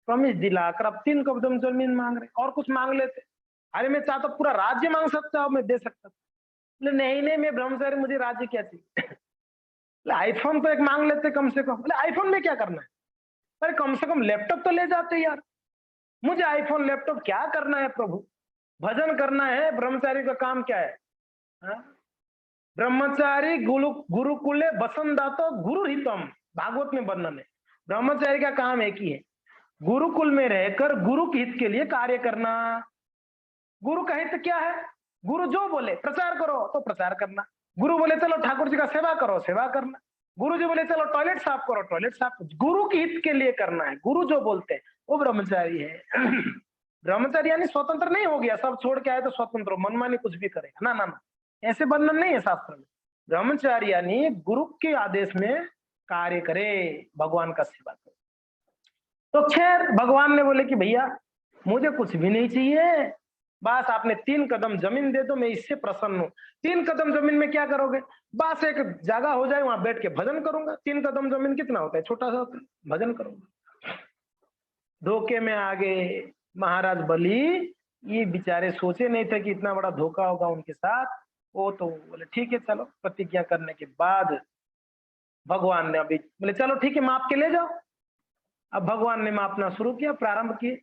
प्रॉमिस दिलाकर अब 3 कदम जमीन मांग रहे, और कुछ मांग लेते, अरे मैं चाहता पूरा राज्य मांग सकता हूँ, मैं दे सकता। बोले नहीं नहीं मैं ब्रह्मचारी, मुझे राज्य क्या चाहिए। आईफोन तो एक मांग लेते कम से कम। बोले आईफोन में क्या करना है, अरे कम से कम लैपटॉप तो ले जाते यार, मुझे आईफोन लैपटॉप क्या करना है प्रभु, भजन करना है, ब्रह्मचारी का काम क्या है। हाँ? ब्रह्मचारी गुरुकुले बसंदातो गुरु हितम, भागवत में वर्णन है, ब्रह्मचारी का काम एक ही है, गुरुकुल में रहकर गुरु के हित के लिए कार्य करना। गुरु का हित क्या है, गुरु जो बोले प्रचार करो तो प्रचार करना, गुरु बोले चलो ठाकुर जी का सेवा करो, सेवा करना, गुरु जी बोले चलो टॉयलेट साफ करो, टॉयलेट साफ, गुरु के हित के लिए करना है, गुरु जो बोलते हैं वो ब्रह्मचारी है। ब्रह्मचारी यानी स्वतंत्र नहीं हो गया, सब छोड़ के आए तो स्वतंत्र, मनमानी कुछ भी करेगा, ना ना ना, ऐसे बंधन नहीं है शास्त्र में। ब्रह्मचारी यानी गुरु के आदेश में कार्य करे, भगवान का सेवा करे। तो खैर भगवान ने बोले कि भैया मुझे कुछ भी नहीं चाहिए, बस आपने 3 कदम जमीन दे दो, मैं इससे प्रसन्न हूँ। 3 कदम जमीन में क्या करोगे, बस एक जगह हो जाए वहां बैठ के भजन करूंगा। 3 कदम जमीन कितना होता है, छोटा सा होता है, भजन करूंगा। धोखे में आ गए महाराज बलि, ये बेचारे सोचे नहीं थे कि इतना बड़ा धोखा होगा उनके साथ। वो तो बोले ठीक है चलो, प्रतिज्ञा करने के बाद भगवान ने अभी बोले चलो ठीक है माप के ले जाओ। अब भगवान ने मापना शुरू किया, प्रारंभ किए,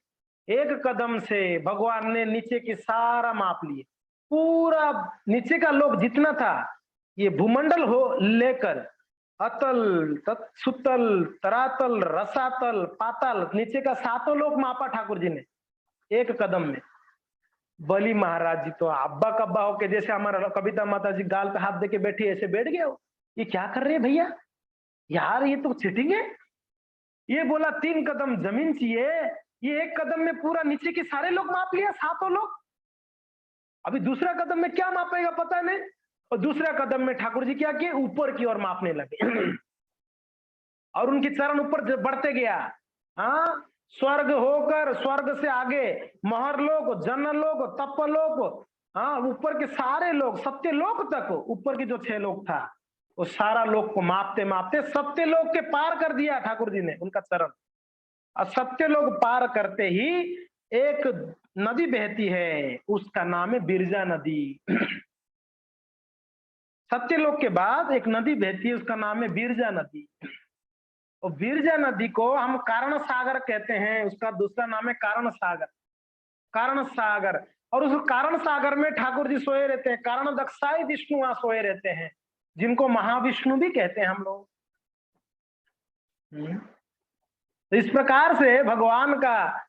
1 कदम से भगवान ने नीचे की सारा माप लिए, पूरा नीचे का लोक जितना था, ये भूमंडल हो लेकर अतल सुतल तरातल रसातल पाताल, नीचे का 7 लोक मापा ठाकुर जी ने 1 कदम में। बलि महाराज जी तो अब्बा कब्बा होके, जैसे हमारा कविता माता जी गाल पे हाथ देके बैठी ऐसे बैठ गए हो, ये क्या कर रहे हैं भैया यार, ये तो चीटिंग है। ये बोला 3 कदम जमीन चाहिए, ये 1 कदम में पूरा नीचे के सारे लोग माप लिया, 7 लोग। अभी दूसरा कदम में क्या मापेगा पता नहीं, और दूसरा कदम में ठाकुर जी क्या किए, ऊपर की ओर मापने लगे। और उनकी चरण ऊपर बढ़ते गया, हाँ, स्वर्ग होकर स्वर्ग से आगे महरलोक, जनलोक, तपलोक, हाँ, ऊपर के सारे लोग सत्य लोक तक, ऊपर के जो 6 लोग था वो सारा लोक को मापते मापते सत्य लोक के पार कर दिया ठाकुर जी ने, उनका चरण। और सत्यलोक पार करते ही एक नदी बहती है, उसका नाम है बिरजा नदी। सत्यलोक के बाद एक नदी बहती है, उसका नाम है बिरजा नदी। और बिरजा नदी को हम कारण सागर कहते हैं, उसका दूसरा नाम है कारण सागर। कारण सागर, और उस कारण सागर में ठाकुर जी सोए रहते हैं। कारण दक्षाई विष्णु वहां सोए रहते हैं, जिनको महाविष्णु भी कहते हैं हम लोग। तो इस प्रकार से भगवान का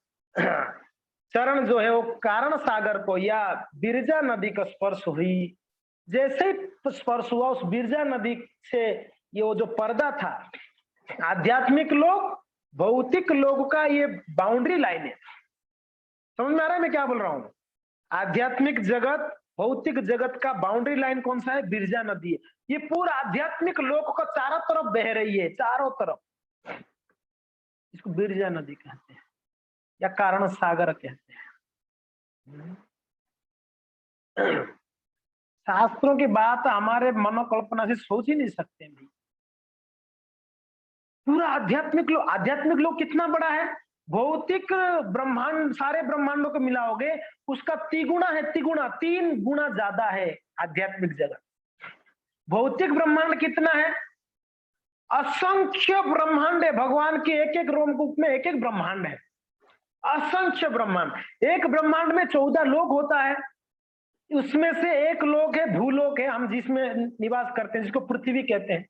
चरण जो है वो कारण सागर को या बिरजा नदी का स्पर्श हुई। जैसे ही स्पर्श हुआ उस बिरजा नदी से, ये वो जो पर्दा था, आध्यात्मिक लोग भौतिक लोग का ये बाउंड्री लाइन है। समझ में आ रहा है मैं क्या बोल रहा हूं? आध्यात्मिक जगत भौतिक जगत का बाउंड्री लाइन कौन सा है? बिरजा नदी है। ये पूरा आध्यात्मिक लोक का चारों तरफ बह रही है, चारों तरफ। इसको बिरजा नदी कहते हैं या कारण सागर कहते हैं। शास्त्रों की बात हमारे मनोकल्पना से सोच ही नहीं सकते भाई। पूरा आध्यात्मिक लोक कितना बड़ा है? भौतिक ब्रह्मांड, सारे ब्रह्मांडों को मिलाओगे उसका तिगुना है, तिगुना 3 गुना ज्यादा है आध्यात्मिक जगत। भौतिक ब्रह्मांड कितना है? असंख्य ब्रह्मांड है। भगवान के एक एक रोमकूप में एक एक ब्रह्मांड है, असंख्य ब्रह्मांड। एक ब्रह्मांड में 14 लोक होता है, उसमें से एक लोक है भूलोक है, हम जिसमें निवास करते हैं, जिसको पृथ्वी कहते हैं।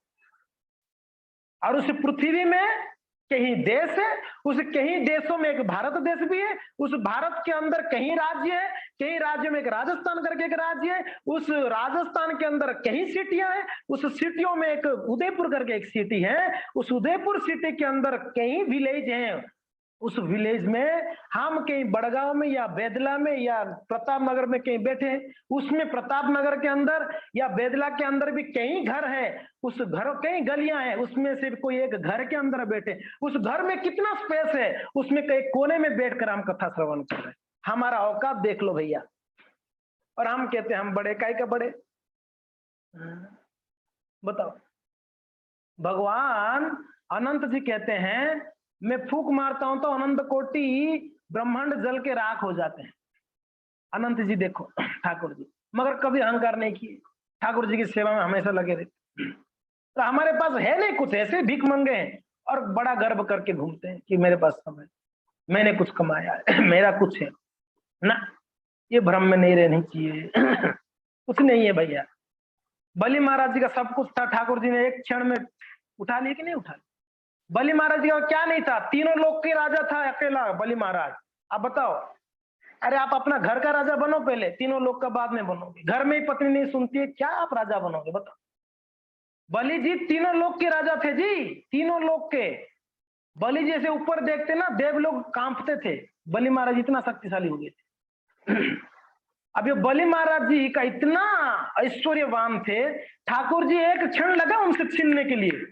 और उस पृथ्वी में कहीं देश है, उस कहीं देशों में एक भारत देश भी है, उस भारत के अंदर कहीं राज्य है, कई राज्यों में एक राजस्थान करके एक राज्य है, उस राजस्थान के अंदर कहीं सिटियां हैं, उस सिटियों में एक उदयपुर करके एक सिटी है, उस उदयपुर सिटी के अंदर कई विलेज हैं। उस विलेज में हम कहीं बड़गांव में या बेदला में या प्रताप नगर में कहीं बैठे हैं, उसमें प्रताप नगर के अंदर या बेदला के अंदर भी कई घर है, उस घर कई गलियां हैं, उसमें से कोई एक घर के अंदर बैठे, उस घर में कितना स्पेस है, उसमें कई कोने में बैठकर हम कथा श्रवण कर रहे हैं। हमारा औकात देख लो भैया। और हम कहते हैं हम बड़े, काय का बड़े? बताओ। भगवान अनंत जी कहते हैं मैं फूक मारता हूं तो अनंत कोटि ब्रह्मांड जल के राख हो जाते हैं। अनंत जी देखो ठाकुर जी, मगर कभी अहंकार नहीं किए, ठाकुर जी की सेवा में हमेशा लगे रहते। तो हमारे पास है नहीं कुछ, ऐसे भीख मंगे हैं और बड़ा गर्व करके घूमते हैं कि मेरे पास समय, मैंने कुछ कमाया है, मेरा कुछ है ना। ये भ्रम में नहीं रहनी चाहिए। कुछ नहीं है भैया। बलि महाराज जी का सब कुछ था, ठाकुर जी ने एक क्षण में उठा लिया कि नहीं उठा लिया? बलि महाराज जी का क्या नहीं था? तीनों लोक के राजा था अकेला बलि महाराज। आप बताओ, अरे आप अपना घर का राजा बनो पहले, तीनों लोक का बाद में बनोगे। घर में ही पत्नी नहीं सुनती है, क्या आप राजा बनोगे? बताओ। बलि जी तीनों लोक के राजा थे जी, तीनों लोक के। बलि जैसे ऊपर देखते ना, देव लोग कांपते थे, बलि महाराज इतना शक्तिशाली हो गए थे। अब ये बलि महाराज जी का इतना ऐश्वर्यवान थे, ठाकुर जी एक क्षण लगा उनसे छीनने के लिए।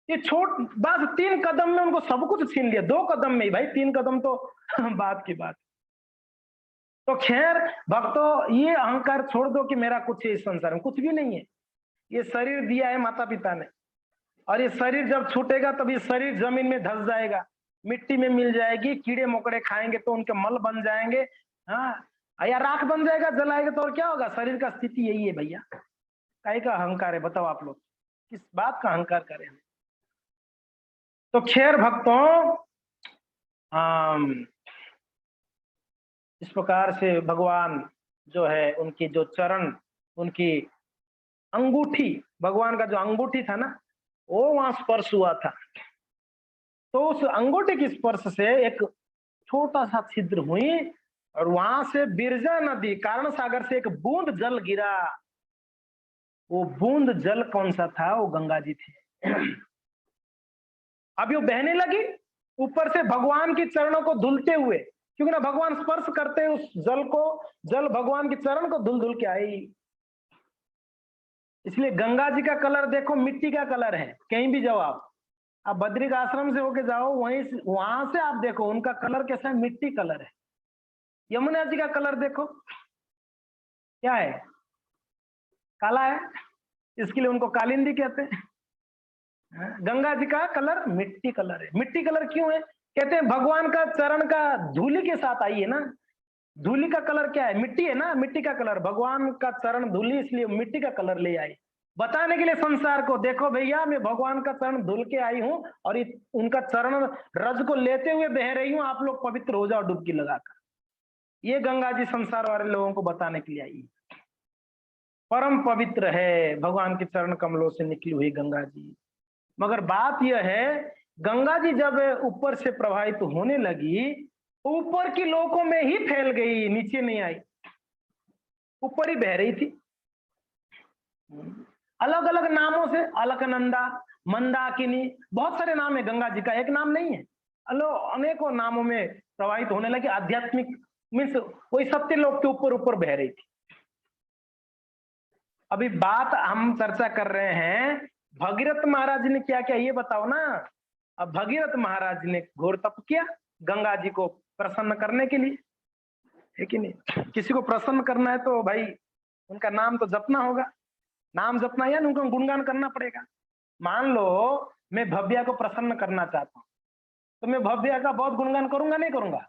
ये छोट बस 3 कदम में उनको सब कुछ छीन लिया, 2 कदम में ही भाई, 3 कदम तो बात की बात। तो खैर भक्तों, ये अहंकार छोड़ दो कि मेरा कुछ है इस संसार में, कुछ भी नहीं है। ये शरीर दिया है माता पिता ने, और ये शरीर जब छूटेगा तब ये शरीर जमीन में धस जाएगा, मिट्टी में मिल जाएगी, कीड़े मकोड़े खाएंगे तो उनके मल बन जाएंगे, हाँ, या राख बन जाएगा, जलाएगा तो और क्या होगा? शरीर का स्थिति यही है भैया। काय का अहंकार है बताओ आप लोग, किस बात का अहंकार करें? तो खैर भक्तों, इस प्रकार से भगवान जो है, उनकी जो चरण, उनकी अंगूठी, भगवान का जो अंगूठी था ना, वो वहां स्पर्श हुआ था। तो उस अंगूठी के स्पर्श से एक छोटा सा छिद्र हुई और वहां से बिरजा नदी, कारण सागर से एक बूंद जल गिरा। वो बूंद जल कौन सा था? वो गंगा जी थे। अब वो बहने लगी ऊपर से भगवान के चरणों को धुलते हुए, क्योंकि ना भगवान स्पर्श करते उस जल को, जल भगवान के चरण को धुल धुल के आई। इसलिए गंगा जी का कलर देखो मिट्टी का कलर है, कहीं भी जाओ आप बद्रिक आश्रम से होके जाओ, वहीं वहां से आप देखो उनका कलर कैसा है, मिट्टी कलर है। यमुना जी का कलर देखो क्या है, काला है, इसके लिए उनको कालिंदी कहते हैं। गंगा जी का कलर मिट्टी कलर है। मिट्टी कलर क्यों है? कहते हैं भगवान का चरण का धूलि के साथ आई है ना। धूलि का कलर क्या है? मिट्टी है ना, मिट्टी का कलर। भगवान का चरण धूलि, इसलिए मिट्टी का कलर ले आई, बताने के लिए संसार को, देखो भैया मैं भगवान का चरण धुल के आई हूं और उनका चरण रज को लेते हुए बह रही हूं, आप लोग पवित्र हो जाओ डुबकी लगाकर। ये गंगा जी संसार वाले लोगों को बताने के लिए आई। परम पवित्र है भगवान के चरण कमलों से निकली हुई गंगा जी। मगर बात यह है, गंगा जी जब ऊपर से प्रवाहित होने लगी, ऊपर की लोकों में ही फैल गई, नीचे नहीं आई, ऊपर ही बह रही थी। अलग अलग नामों से, अलकनंदा, मंदाकिनी, बहुत सारे नाम है गंगा जी का, एक नाम नहीं है। अनेकों नामों में प्रवाहित होने लगी। आध्यात्मिक मीन्स वही सत्य लोक के ऊपर ऊपर बह रही थी। अभी बात हम चर्चा कर रहे हैं भगीरथ महाराज जी ने क्या किया, ये बताओ ना। अब भगीरथ महाराज जी ने घोर तप किया गंगा जी को प्रसन्न करने के लिए, है कि नहीं? किसी को प्रसन्न करना है तो भाई उनका नाम तो जपना होगा, नाम जपना या उनका गुणगान करना पड़ेगा। मान लो मैं भव्या को प्रसन्न करना चाहता हूँ, तो मैं भव्या का बहुत गुणगान करूंगा, नहीं करूंगा?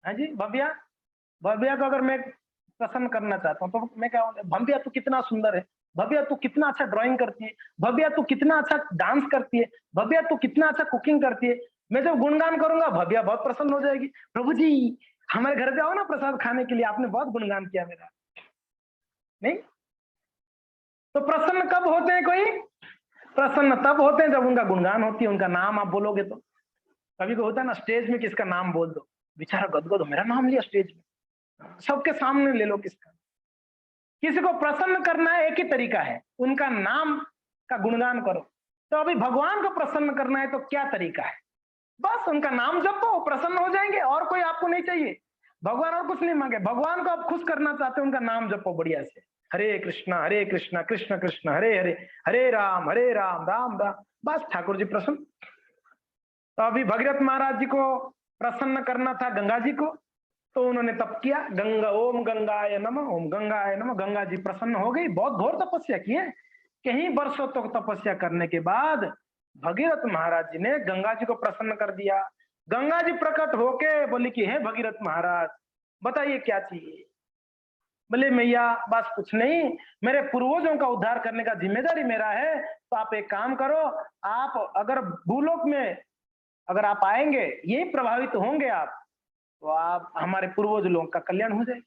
हाँ जी, भव्या को अगर मैं प्रसन्न करना चाहता हूँ तो मैं क्या, भव्या तू कितना सुंदर है, भव्या तू कितना अच्छा ड्राइंग करती है, भव्या तू कितना अच्छा डांस करती है, भव्या तू कितना अच्छा कुकिंग करती है। मैं जब गुणगान करूंगा भव्या बहुत प्रसन्न हो जाएगी। प्रभु जी हमारे घर पे आओ ना प्रसाद खाने के लिए, आपने बहुत गुणगान किया मेरा। नहीं तो प्रसन्न कब होते हैं? कोई प्रसन्न तब होते हैं जब उनका गुणगान होती है, उनका नाम आप बोलोगे तो। कभी को होता है ना, स्टेज में किसका नाम बोल दो, बेचारा गदगद हो, मेरा नाम लिया स्टेज में, सबके सामने ले लो किसका। किसी को प्रसन्न करना है, एक ही तरीका है, उनका नाम का गुणगान करो। तो अभी भगवान को प्रसन्न करना है तो क्या तरीका है? बस उनका नाम जपो, प्रसन्न हो जाएंगे, और कोई आपको नहीं चाहिए। भगवान और कुछ नहीं मांगे, भगवान को आप खुश करना चाहते हो, उनका नाम जपो बढ़िया से, हरे कृष्णा कृष्ण कृष्ण हरे हरे, हरे राम राम राम, बस ठाकुर जी प्रसन्न। तो अभी भगीरथ महाराज जी को प्रसन्न करना था गंगा जी को, तो उन्होंने तप किया, गंगा ओम गंगाय नमः, ओम गंगाय नमः। गंगा जी प्रसन्न हो गई, बहुत घोर तपस्या की है। कई वर्षों तक तपस्या करने के बाद भगीरथ महाराज जी ने गंगा जी को प्रसन्न कर दिया। गंगा जी प्रकट होके बोली कि हे भगीरथ महाराज बताइए क्या चाहिए? बोले मैया बस कुछ नहीं, मेरे पूर्वजों का उद्धार करने का जिम्मेदारी मेरा है, तो आप एक काम करो, आप अगर भूलोक में अगर आप आएंगे, यही प्रभावित होंगे आप, तो आप हमारे पूर्वज लोगों का कल्याण हो जाए।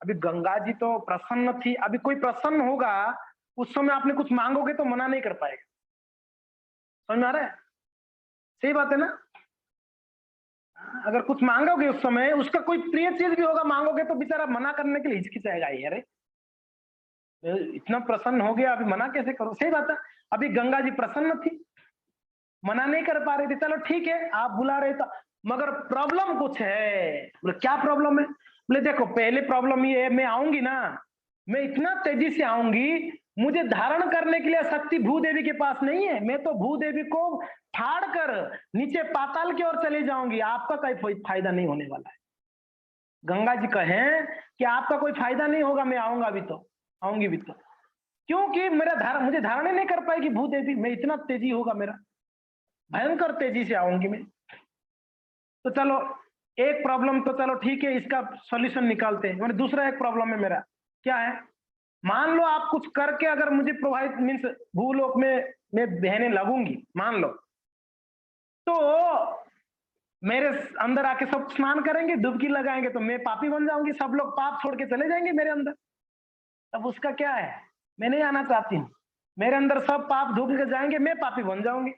अभी गंगा जी तो प्रसन्न थी, अभी कोई प्रसन्न होगा उस समय आपने कुछ मांगोगे तो मना नहीं कर पाएगा। समझ में आ रहा है? सही बात है ना? अगर कुछ मांगोगे उस समय, उसका कोई प्रिय चीज भी होगा, मांगोगे तो बेचारा मना करने के लिए हिचकिचाएगा, अरे इतना प्रसन्न हो गया अभी मना कैसे करो। सही बात है। अभी गंगा जी प्रसन्न थी, मना नहीं कर पा रही थी, चलो ठीक है आप बुला रहे तो, मगर प्रॉब्लम कुछ है। बोले क्या प्रॉब्लम है? बोले देखो पहले प्रॉब्लम ये है, मैं आऊंगी ना, मैं इतना तेजी से आऊंगी, मुझे धारण करने के लिए शक्ति भूदेवी के पास नहीं है, मैं तो भूदेवी को फाड़ कर नीचे पाताल की ओर चली जाऊंगी, आपका कोई फायदा नहीं होने वाला है। गंगा जी कहें कि आपका कोई फायदा नहीं होगा, मैं आऊंगा भी तो, आऊंगी भी तो, क्योंकि मुझे धारण नहीं कर पाएगी भूदेवी, मैं इतना तेजी होगा मेरा, भयंकर तेजी से आऊंगी मैं। तो चलो एक प्रॉब्लम तो चलो ठीक है, इसका सॉल्यूशन निकालते हैं। मैंने दूसरा एक प्रॉब्लम है मेरा, क्या है? मान लो आप कुछ करके अगर मुझे प्रोवाइड मीन्स भूलोक में मैं बहने लगूंगी, मान लो, तो मेरे अंदर आके सब स्नान करेंगे, डुबकी लगाएंगे, तो मैं पापी बन जाऊंगी, सब लोग पाप छोड़ के चले जाएंगे मेरे अंदर। तब उसका क्या है? मैं नहीं आना चाहती हूँ, मेरे अंदर सब पाप धुल के जाएंगे, मैं पापी बन जाऊंगी।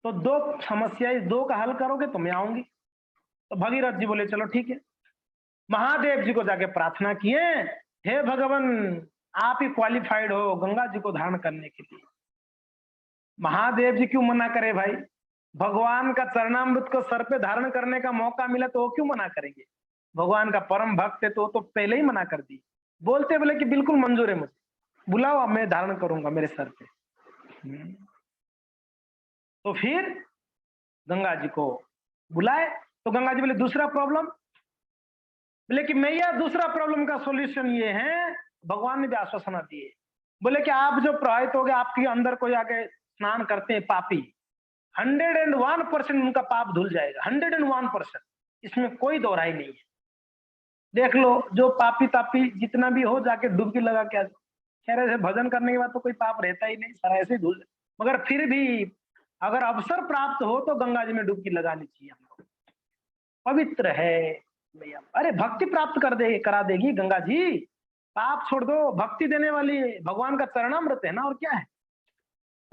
तो दो समस्या, इस दो का हल करोगे तो मैं आऊंगी। तो भगीरथ जी बोले चलो ठीक है। महादेव जी को जाके प्रार्थना किए, हे भगवान आप ही क्वालिफाइड हो गंगा जी को धारण करने के लिए। महादेव जी क्यों मना करे भाई? भगवान का चरणामृत को सर पे धारण करने का मौका मिला तो वो क्यों मना करेंगे? भगवान का परम भक्त है तो पहले ही मना कर दी। बोलते बोले कि बिल्कुल मंजूर है मुझे, बुलाओ मैं धारण करूंगा मेरे सर पे। तो फिर गंगा जी को बुलाए, तो गंगा जी बोले दूसरा प्रॉब्लम? बोले कि मैया दूसरा प्रॉब्लम का सॉल्यूशन ये है, भगवान ने भी आश्वासन दिए। बोले कि आप जो प्रभावित हो गए, आपके अंदर कोई आके स्नान करते हैं पापी, 101% उनका पाप धुल जाएगा, 101%, इसमें कोई दो राय नहीं है। देख लो, जो पापी तापी जितना भी हो, जाके डुबकी लगा के आ जाओ। खैर ऐसे भजन करने के बाद तो कोई पाप रहता ही नहीं, सारा ऐसे ही धुल जाए। मगर फिर भी अगर अवसर प्राप्त हो तो गंगा जी में डुबकी लगानी चाहिए हमको। पवित्र है भैया, अरे भक्ति प्राप्त करा देगी गंगा जी। पाप छोड़ दो, भक्ति देने वाली भगवान का चरणामृत है ना, और क्या है।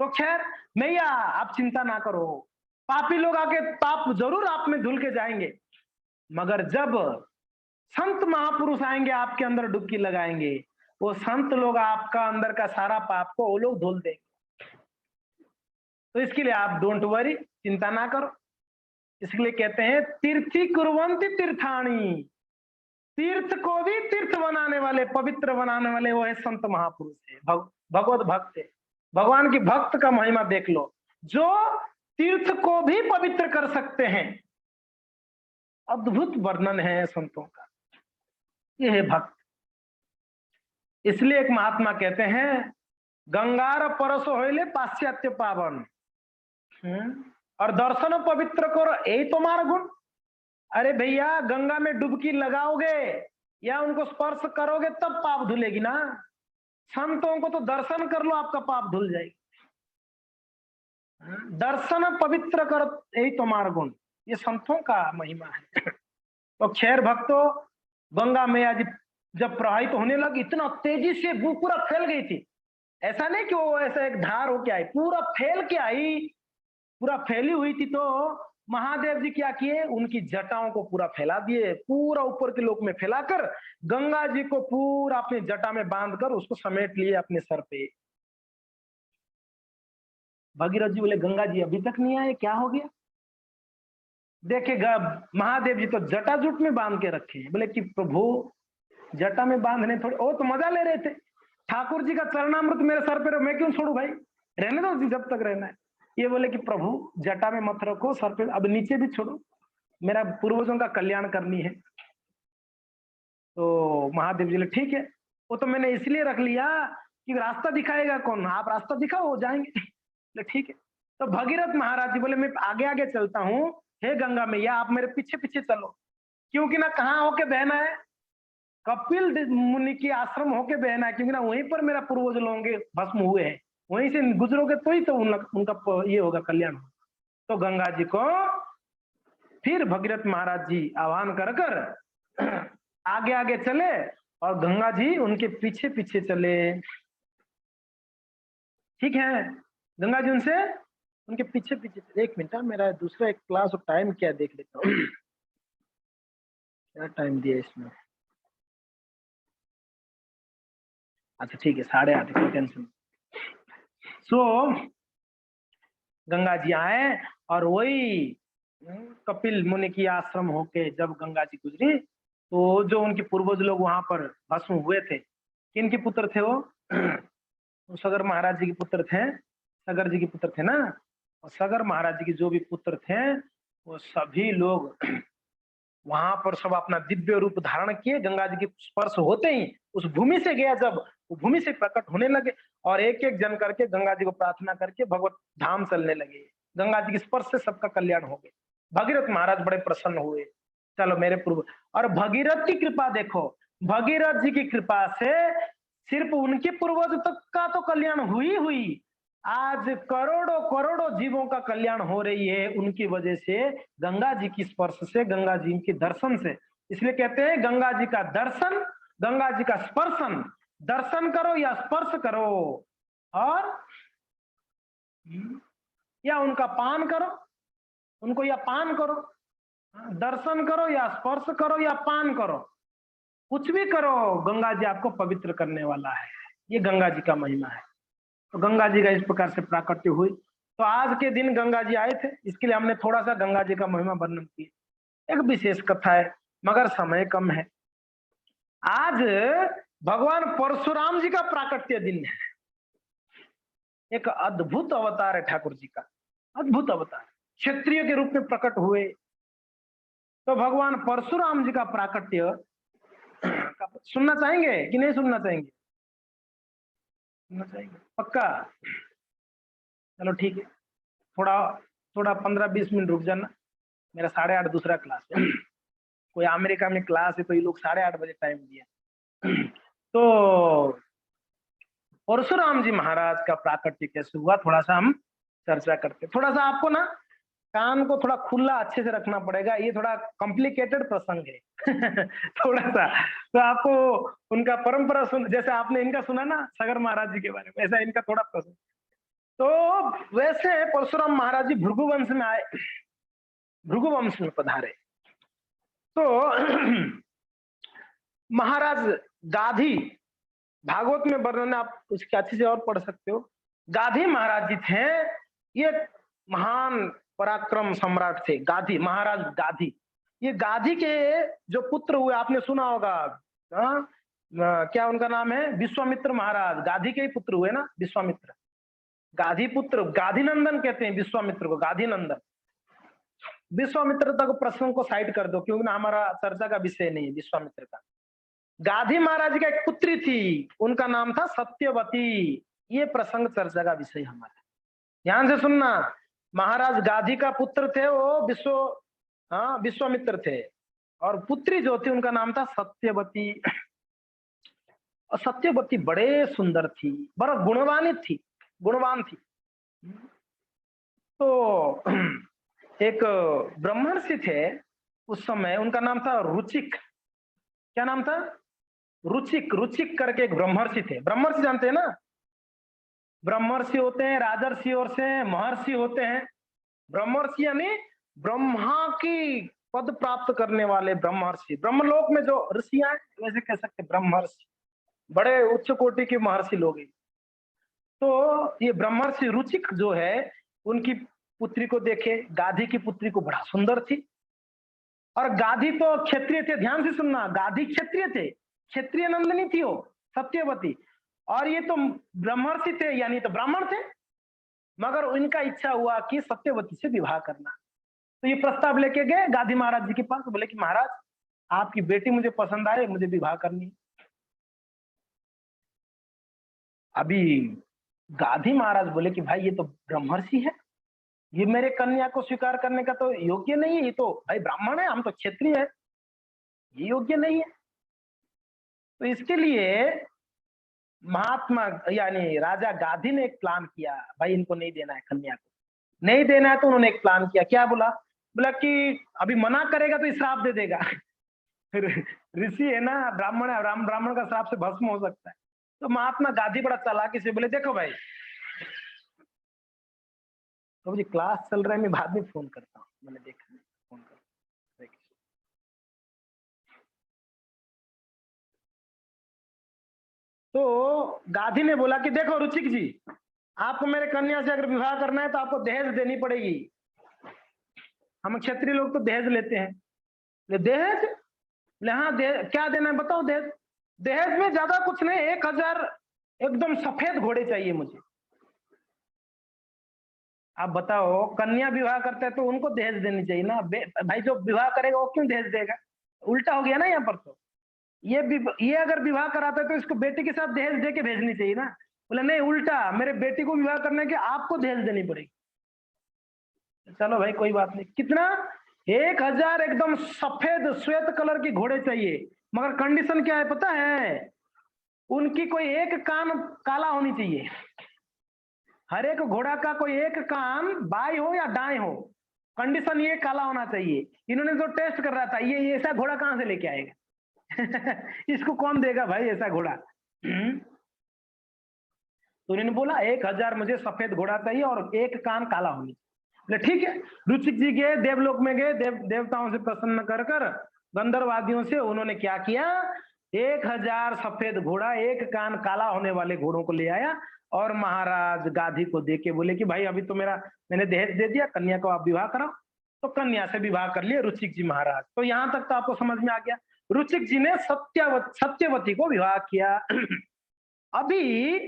तो खैर मैया आप चिंता ना करो, पापी लोग आके पाप जरूर आप में धुल के जाएंगे, मगर जब संत महापुरुष आएंगे आपके अंदर डुबकी लगाएंगे, वो संत लोग आपका अंदर का सारा पाप को वो लोग धुल देंगे। तो इसके लिए आप डोंट वरी, चिंता ना करो। इसलिए कहते हैं तीर्थी कुर्वन्ति तीर्थाणी, तीर्थ को भी तीर्थ बनाने वाले, पवित्र बनाने वाले वो है संत महापुरुष है, भगवत भक्त है। भगवान की भक्त का महिमा देख लो, जो तीर्थ को भी पवित्र कर सकते हैं। अद्भुत वर्णन है संतों का, ये है भक्त। इसलिए एक महात्मा कहते हैं, गंगार परस होइले पाश्चात्य पावन, और दर्शन पवित्र करो यही तुम्हारा गुण। अरे भैया, गंगा में डुबकी लगाओगे या उनको स्पर्श करोगे तब पाप धुलेगी ना। संतों को तो दर्शन कर लो, आपका पाप धुल जाएगा। दर्शन पवित्र करो यही तुम्हारा गुण, ये संतों का महिमा है। तो खैर भक्तों, गंगा मैया जब प्रवाहित होने लगी, इतना तेजी से वो पूरा फैल गई थी। ऐसा नहीं कि वो ऐसा एक धार होके आई, पूरा फैल के आई, पूरा फैली हुई थी। तो महादेव जी क्या किए, उनकी जटाओं को पूरा फैला दिए, पूरा ऊपर के लोक में फैलाकर गंगा जी को पूरा अपनी जटा में बांधकर उसको समेट लिए अपने सर पे। भगीरथ जी बोले, गंगा जी अभी तक नहीं आए, क्या हो गया। देखेगा महादेव जी तो जटा जुट में बांध के रखे। बोले कि प्रभु जटा में बांधने थोड़े, ओ तो मजा ले रहे थे, ठाकुर जी का चरणामृत मेरे सर पे, मैं क्यों छोड़ू भाई, रहने दो जब तक रहना है। ये बोले कि प्रभु जटा में मत रखो, सर पे, अब नीचे भी छोड़ो, मेरा पूर्वजों का कल्याण करनी है। तो महादेव जी बोले ठीक है, वो तो मैंने इसलिए रख लिया कि रास्ता दिखाएगा कौन, आप रास्ता दिखाओ हो जाएंगे। बोले ठीक है। तो भगीरथ महाराज जी बोले, मैं आगे आगे चलता हूँ, हे गंगा मैया आप मेरे पीछे पीछे चलो, क्योंकि ना कहाँ होके बहना है, कपिल मुनि की आश्रम होके बहना है, क्योंकि ना वहीं पर मेरा पूर्वज लोग भस्म हुए हैं, वहीं से गुजरोगे तो ही तो उनका ये होगा कल्याण। तो गंगा जी को फिर भगीरथ महाराज जी आह्वान कर कर आगे आगे चले और गंगा जी उनके पीछे पीछे चले। ठीक है, गंगा जी उनके पीछे पीछे। एक मिनट, मेरा दूसरा एक क्लास और टाइम क्या देख लेता हूँ, क्या टाइम दिया इसमें। अच्छा ठीक है, 8:30, कोई टेंशन। सो गंगा जी आए और वही कपिल मुनि की आश्रम होके जब गंगा जी गुजरी, तो जो उनके पूर्वज लोग वहां पर भस्म हुए थे, किनके पुत्र थे वो सगर महाराज जी के पुत्र थे, सगर जी के पुत्र थे ना। और सगर महाराज जी के जो भी पुत्र थे, वो सभी लोग वहां पर सब अपना दिव्य रूप धारण किए। गंगा जी के स्पर्श होते ही उस भूमि से गया, जब वो भूमि से प्रकट होने लगे और एक एक जन करके गंगा जी को प्रार्थना करके भगवत धाम चलने लगे। गंगा जी के स्पर्श से सबका कल्याण हो गया। भगीरथ महाराज बड़े प्रसन्न हुए, चलो मेरे पूर्व। और भगीरथ की कृपा देखो, भगीरथ जी की कृपा से सिर्फ उनके पूर्वज तक का तो कल्याण हुई, आज करोड़ों करोड़ों जीवों का कल्याण हो रही है उनकी वजह से, गंगा जी की स्पर्श से, गंगा जी के दर्शन से। इसलिए कहते हैं गंगा जी का दर्शन, गंगा जी का स्पर्शन, दर्शन करो या स्पर्श करो, और या उनका पान करो, उनको या पान करो, दर्शन करो या स्पर्श करो या पान करो, कुछ भी करो, गंगा जी आपको पवित्र करने वाला है। ये गंगा जी का महिमा है। तो गंगा जी का इस प्रकार से प्राकट्य हुई। तो आज के दिन गंगा जी आए थे, इसके लिए हमने थोड़ा सा गंगा जी का महिमा वर्णन किया। एक विशेष कथा है, मगर समय कम है। आज भगवान परशुराम जी का प्राकट्य दिन है। एक अद्भुत अवतार है ठाकुर जी का, अद्भुत अवतार, क्षत्रिय के रूप में प्रकट हुए। तो भगवान परशुराम जी का प्राकट्य सुनना चाहेंगे कि नहीं सुनना चाहेंगे? सुनना चाहेंगे पक्का? चलो ठीक है, थोड़ा थोड़ा 15-20 मिनट रुक जाना, मेरा 8:30 दूसरा क्लास है। कोई अमेरिका में क्लास है तो ये लोग 8:30 बजे टाइम दिया। तो परशुराम जी महाराज का प्राकट्य कैसे हुआ, थोड़ा सा हम चर्चा करते। थोड़ा सा आपको ना कान को थोड़ा खुला अच्छे से रखना पड़ेगा, ये थोड़ा कॉम्प्लिकेटेड प्रसंग है। थोड़ा सा तो आपको उनका परंपरा सुन, जैसे आपने इनका सुना ना सगर महाराज जी के बारे में, ऐसा इनका थोड़ा प्रसंग। तो वैसे परशुराम महाराज जी भृगु वंश में आए, भृगु वंश में पधारे। तो महाराज गाधी, भागवत में वर्णन आप उसके अच्छे से और पढ़ सकते हो। गाधी महाराज जी थे, ये महान पराक्रम सम्राट थे गाधी महाराज। गाधी, ये गाधी के जो पुत्र हुए आपने सुना होगा, क्या उनका नाम है, विश्वामित्र महाराज। गाधी के ही पुत्र हुए ना विश्वामित्र, गाधी पुत्र, गाधी नंदन कहते हैं विश्वामित्र को, गाधी नंदन। विश्वामित्र तक प्रश्न को साइड कर दो क्योंकि ना हमारा चर्चा का विषय नहीं है विश्वामित्र का। गाधी महाराज की एक पुत्री थी, उनका नाम था सत्यवती। ये प्रसंग चर्चा का विषय हमारा, ध्यान से सुनना। महाराज गाधी का पुत्र थे वो विश्वामित्र थे, और पुत्री जो थी उनका नाम था सत्यवती। और सत्यवती बड़े सुंदर थी, बड़ा गुणवान थी। तो एक ब्रह्मर्षि थे उस समय, उनका नाम था रुचिक। क्या नाम था? रुचिक। रुचिक करके एक ब्रह्मर्षि थे। ब्रह्मर्षि जानते हैं ना, ब्रह्मर्षि होते हैं, राजर्षि और से महर्षि होते हैं। ब्रह्मर्षि यानी ब्रह्मा की पद प्राप्त करने वाले ब्रह्मर्षि। ब्रह्मलोक में जो ऋषियां हैं वैसे कह सकते ब्रह्मर्षि, बड़े उच्च कोटि के महर्षि लोग हैं। तो ये ब्रह्मर्षि रुचिक जो है, उनकी पुत्री को देखे, गाधी की पुत्री को, बड़ा सुंदर थी। और गाधी तो क्षत्रिय थे, ध्यान से सुनना, गाधी क्षत्रिय थे, क्षत्रिय नंदिनी थी वो सत्यवती। और ये तो ब्रह्मर्षि थे यानी तो ब्राह्मण थे, मगर इनका इच्छा हुआ कि सत्यवती से विवाह करना। तो ये प्रस्ताव लेके गए गाधी महाराज जी के पास, बोले कि महाराज आपकी बेटी मुझे पसंद आए, मुझे विवाह करनी है। अभी गाधी महाराज बोले कि भाई ये तो ब्रह्मर्षि है, ये मेरे कन्या को स्वीकार करने का तो योग्य नहीं है, ये तो भाई ब्राह्मण है, हम तो क्षत्रिय है, ये योग्य नहीं है। तो इसके लिए महात्मा यानी राजा गाधी ने एक प्लान किया, भाई इनको नहीं देना है, कन्या को नहीं देना है। तो उन्होंने एक प्लान किया, क्या बोला कि अभी मना करेगा तो श्राप दे देगा। फिर ऋषि है ना, ब्राह्मण है, ब्राह्मण का श्राप से भस्म हो सकता है। तो महात्मा गाधी बड़ा चालाकी से बोले, देखो भाई तो मुझे क्लास चल रहा है, मैं बाद में फोन करता हूँ, मैंने देखा फोन कर। तो गाधी ने बोला कि देखो रुचिक जी, आपको मेरे कन्या से अगर विवाह करना है तो आपको दहेज देनी पड़ेगी। हम क्षत्रिय लोग तो दहेज लेते हैं। दहेज? हाँ क्या देना है बताओ। दहेज, दहेज में ज्यादा कुछ नहीं, 1000 एकदम सफेद घोड़े चाहिए मुझे। आप बताओ, कन्या विवाह करते हैं तो उनको दहेज देनी चाहिए ना। भाई जो विवाह करेगा वो क्यों दहेज देगा? उल्टा हो गया ना यहाँ पर। तो ये अगर विवाह कराता है तो इसको बेटी के साथ दहेज दे के भेजनी चाहिए ना। बोले नहीं, उल्टा, मेरे बेटी को विवाह करने के आपको दहेज देनी पड़ेगी। चलो भाई कोई बात नहीं। कितना? 1000 एकदम सफेद श्वेत कलर के घोड़े चाहिए, मगर कंडीशन क्या है पता है? उनकी कोई एक कान काला होनी चाहिए। हर एक घोड़ा का कोई एक कान बाई हो या दाएं हो, कंडीशन ये काला होना चाहिए। इन्होंने जो टेस्ट कर रहा था, ये ऐसा घोड़ा कहां से लेके आएगा? इसको कौन देगा भाई ऐसा घोड़ा? तो उन्होंने बोला 1000 मुझे सफेद घोड़ा चाहिए और एक कान काला होनी चाहिए। ठीक है, रुचिक जी गए, देवलोक में गए, देवताओं से प्रसन्न कर गंधर्वादियों से उन्होंने क्या किया, 1000 सफेद घोड़ा, एक कान काला होने वाले घोड़ों को ले आया और महाराज गाधी को देके बोले कि भाई अभी तो मैंने दहेज दे दिया, कन्या को आप विवाह कराओ। तो कन्या से विवाह कर लिए रुचिक जी महाराज। तो यहां तक तो आपको समझ में आ गया। रुचिक जी ने सत्यवती को विवाह किया। अभी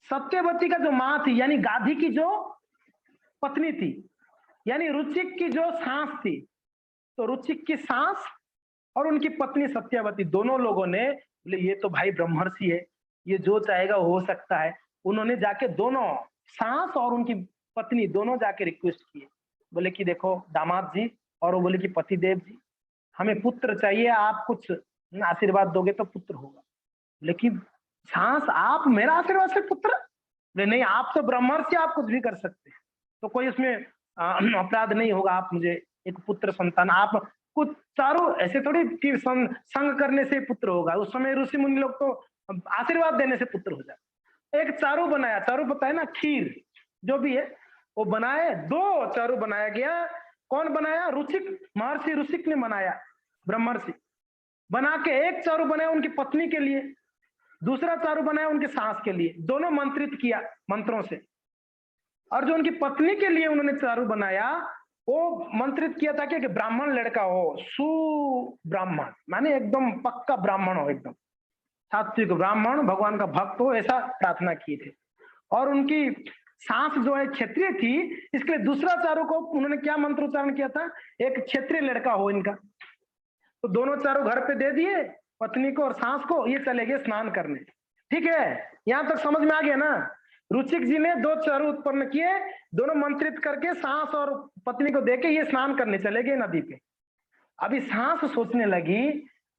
सत्यवती का जो माँ थी यानी गाधी की जो पत्नी थी, यानी रुचिक की जो सास थी, तो रुचिक की सास और उनकी पत्नी सत्यवती, दोनों लोगों ने बोले ये तो भाई ब्रह्मर्षि है, ये जो चाहेगा हो सकता है। उन्होंने जाके दोनों सास और उनकी पत्नी दोनों जाके रिक्वेस्ट किए बोले कि देखो दामाद जी, और वो बोले कि पति देव जी, हमें पुत्र चाहिए, आप कुछ आशीर्वाद दोगे तो पुत्र होगा। लेकिन सास, आप मेरा आशीर्वाद से पुत्र? बोले नहीं, आप तो ब्रह्मर्षि, आप कुछ भी कर सकते हैं, तो कोई उसमें अपराध नहीं होगा, आप मुझे एक पुत्र संतान, आप कुछ चारों ऐसे थोड़ी कि संग करने से पुत्र होगा, उस समय ऋषि मुनि लोग तो आशीर्वाद देने से पुत्र हो जाए। एक चारू बनाया, चारू पता है ना, खीर जो भी है वो बनाए, 2 चारू बनाया गया। कौन बनाया? रुचिक, महर्षि रुचिक ने बनाया, ब्रह्मर्षि बना के। एक चारू बनाया उनकी पत्नी के लिए, दूसरा चारू बनाया उनके सास के लिए, दोनों मंत्रित किया मंत्रों से। और जो उनकी पत्नी के लिए उन्होंने चारू बनाया, वो मंत्रित किया था कि एक ब्राह्मण लड़का हो, सुब्राह्मण, माने एकदम पक्का ब्राह्मण हो, एकदम सात्विक ब्राह्मण, भगवान का भक्त हो, ऐसा प्रार्थना की थी। और उनकी सास जो है क्षत्रिय थी, इसके लिए दूसरा चारों को उन्होंने क्या मंत्रोच्चारण किया था? एक क्षत्रिय लड़का हो इनका। तो दोनों चारों घर पे दे दिए, पत्नी को और सास को, ये चले गए स्नान करने। ठीक है, यहां तक समझ में आ गया ना? रुचिक जी ने 2 चारू उत्पन्न किए, दोनों मंत्रित करके सास और पत्नी को देके ये स्नान करने चले गए नदी पे। अभी सास सोचने लगी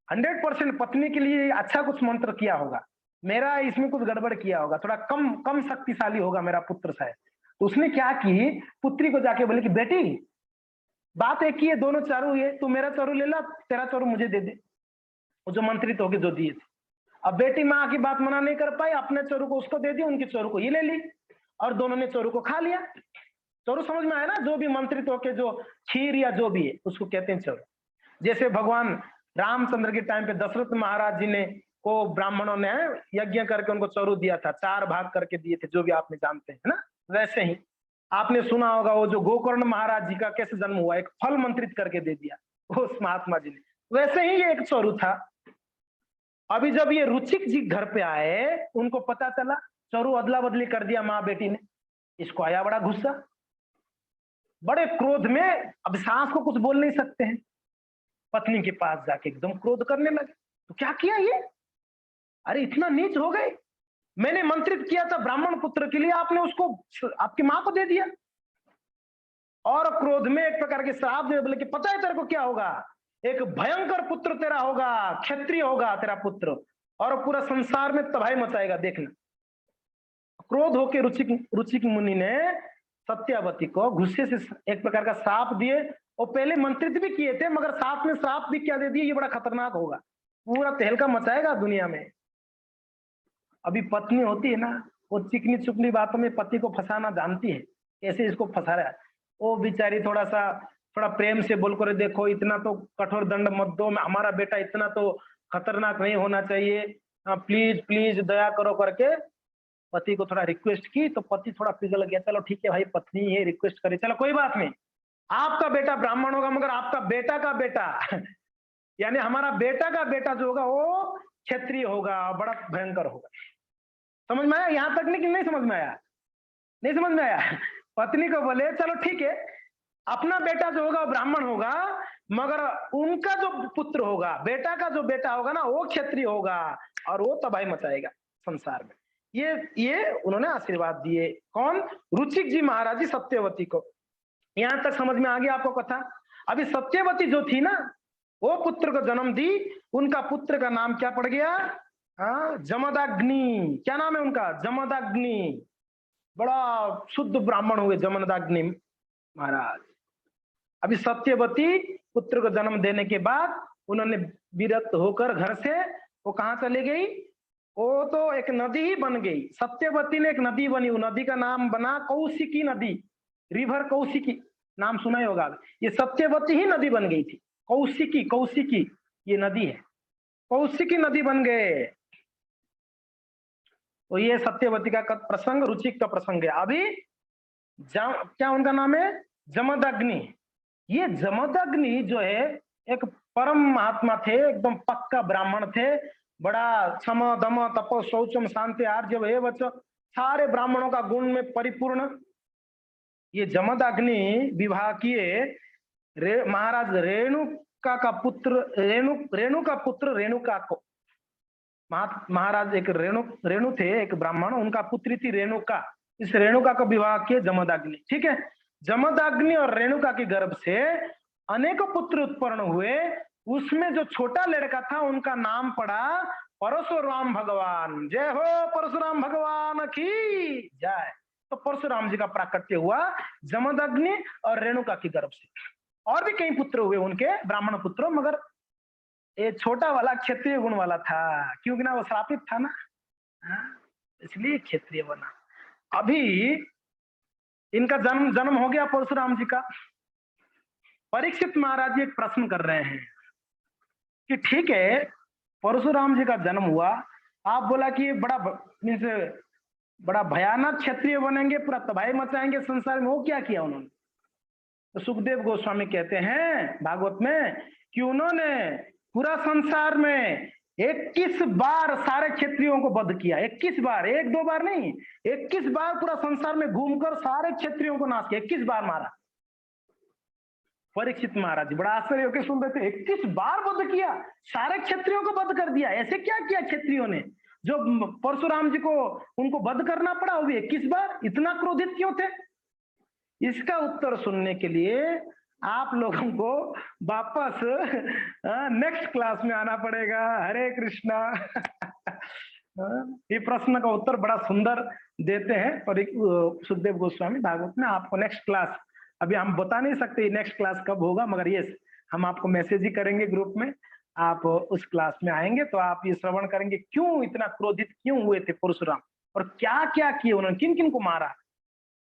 100% पत्नी के लिए अच्छा कुछ मंत्र किया होगा, मेरा इसमें कुछ गड़बड़ किया होगा, थोड़ा कम कम शक्तिशाली होगा मेरा पुत्र शायद। तो उसने क्या की, पुत्री को जाके बोले कि बेटी, बात एक ही है, दोनों चारू ये, तू मेरा चारू ले ला, तेरा चारू मुझे दे दे, वो जो मंत्रित होके जो दिए थे। अब बेटी माँ की बात मना नहीं कर पाई, अपने चोरू को उसको दे दिया, उनके चोरू को ये ले ली, और दोनों ने चोरू को खा लिया। चोरू समझ में आया ना? जो भी मंत्रित होके जो खीर या जो भी है उसको कहते हैं चोरू। जैसे भगवान रामचंद्र के टाइम पे दशरथ महाराज जी ने को ब्राह्मणों ने यज्ञ करके उनको चोरू दिया था, 4 भाग करके दिए थे, जो भी आपने जानते हैं ना। वैसे ही आपने सुना होगा वो जो गोकर्ण महाराज जी का कैसे जन्म हुआ, एक फल मंत्रित करके दे दिया उस महात्मा जी ने, वैसे ही ये एक चोरू था। अभी जब ये रुचिक जी घर पे आए, उनको पता चला, चोरू अदला बदली कर दिया माँ बेटी ने। इसको आया बड़ा गुस्सा, बड़े क्रोध में, अब सास को कुछ बोल नहीं सकते हैं, पत्नी के पास जाके एकदम क्रोध करने लगे। तो क्या किया ये? अरे इतना नीच हो गए, मैंने मंत्रित किया था ब्राह्मण पुत्र के लिए, आपने उसको आपकी माँ को दे दिया। और क्रोध में एक प्रकार के श्राप दे, बोले कि पता है तेरे को क्या होगा? एक भयंकर पुत्र तेरा होगा, क्षत्रिय होगा तेरा पुत्र, और पूरा संसार में तबाही मचाएगा, देखना। क्रोध होकर रुचिक मुनि ने सत्यावती को गुस्से से एक प्रकार का श्राप दिए। और पहले मंत्रित भी किए थे, मगर साथ में श्राप भी क्या दे दिए, ये बड़ा खतरनाक होगा, पूरा तहलका मचाएगा दुनिया में। अभी पत्नी होती है ना, वो चिकनी चुकनी बातों में पति को फंसाना जानती है, कैसे इसको फंसा रहा है। वो बेचारी थोड़ा प्रेम से बोल कर, देखो इतना तो कठोर दंड मत दो, हमारा बेटा इतना तो खतरनाक नहीं होना चाहिए, प्लीज प्लीज दया करो करके पति को थोड़ा रिक्वेस्ट की। तो पति थोड़ा पिघल गया, चलो ठीक है भाई, पत्नी है रिक्वेस्ट करे, चलो कोई बात नहीं, आपका बेटा ब्राह्मण होगा, मगर आपका बेटा का बेटा यानी हमारा बेटा का बेटा जो होगा वो क्षत्रिय होगा, बड़ा भयंकर होगा। समझ में आया? यहां तक नहीं कि नहीं समझ में आया? नहीं समझ में आया? पत्नी को बोले चलो ठीक है, अपना बेटा जो होगा वो ब्राह्मण होगा, मगर उनका जो पुत्र होगा, बेटा का जो बेटा होगा ना, वो क्षत्रिय होगा, और वो तबाही मचाएगा संसार में। ये उन्होंने आशीर्वाद दिए। कौन? रुचिक जी महाराज जी सत्यवती को। यहां तक समझ में आ गया आपको कथा? अभी सत्यवती जो थी ना, वो पुत्र को जन्म दी, उनका पुत्र का नाम क्या पड़ गया? जमदाग्नि। क्या नाम है उनका? जमदाग्नि। बड़ा शुद्ध ब्राह्मण हुए जमदाग्नि महाराज। अभी सत्यवती पुत्र को जन्म देने के बाद उन्होंने विरक्त होकर घर से वो कहाँ चली गई? वो तो एक नदी ही बन गई, सत्यवती ने एक नदी बनी, वो नदी का नाम बना कौशिकी नदी, रिवर कौशिकी, नाम सुना ही होगा। ये सत्यवती ही नदी बन गई थी, कौशिकी, कौशिकी ये नदी है, कौशिकी नदी बन गए। तो ये सत्यवती का प्रसंग, रुचिक का प्रसंग है। अभी क्या उनका नाम है? जमदग्नि। ये जमदग्नि जो है एक परम महात्मा थे, एकदम पक्का ब्राह्मण थे, बड़ा सम दम तपो शौचम शांति आर्जव एवच, सारे ब्राह्मणों का गुण में परिपूर्ण। ये जमदग्नि विवाह किए महाराज रेणुका का पुत्र, रेणु का पुत्र रेणुका को। महाराज एक रेणु थे, एक ब्राह्मण, उनका पुत्री थी रेणुका। इस रेणुका का विवाह किए जमदग्नि। ठीक है, जमदग्नि और रेणुका के गर्भ से अनेकों पुत्र उत्पन्न हुए। उसमें जो छोटा लड़का था उनका नाम पड़ा परशुराम भगवान। जय हो परशुराम भगवान की जय। तो परशुराम जी का प्राकट्य हुआ जमदग्नि और रेणुका के गर्भ से। और भी कई पुत्र हुए उनके, ब्राह्मण पुत्र, मगर ये छोटा वाला क्षत्रिय गुण वाला था, क्योंकि ना वो श्रापित था ना, इसलिए क्षत्रिय बना। अभी इनका जन्म हो गया परशुराम जी का। परीक्षित महाराज जी एक प्रश्न कर रहे हैं कि ठीक है, परशुराम जी का जन्म हुआ, आप बोला कि बड़ा मीन्स बड़ा भयानक क्षत्रिय बनेंगे, पूरा तबाही मचाएंगे संसार में, वो क्या किया उन्होंने? तो सुखदेव गोस्वामी कहते हैं भागवत में कि उन्होंने पूरा संसार में 21 बार सारे क्षत्रियों को वध किया। 21 बार, एक दो बार नहीं, 21 बार पूरा संसार में घूमकर सारे क्षत्रियों को नाश किया, 21 बार मारा। परीक्षित महाराज बड़ा आश्चर्य होकर सुन रहे थे, 21 बार वध किया, सारे क्षत्रियों को वध कर दिया। ऐसे क्या किया क्षत्रियों ने जो परशुराम जी को उनको वध करना पड़ा, वो भी 21 बार? इतना क्रोधित क्यों थे? इसका उत्तर सुनने के लिए आप लोगों को वापस नेक्स्ट क्लास में आना पड़ेगा। हरे कृष्णा। ये प्रश्न का उत्तर बड़ा सुंदर देते हैं सुखदेव गोस्वामी भागवत में। आपको नेक्स्ट क्लास, अभी हम बता नहीं सकते नेक्स्ट क्लास कब होगा, मगर ये हम आपको मैसेज ही करेंगे ग्रुप में, आप उस क्लास में आएंगे तो आप ये श्रवण करेंगे क्यों इतना क्रोधित क्यों हुए थे परशुराम, और क्या क्या किए उन्होंने, किन किन को मारा,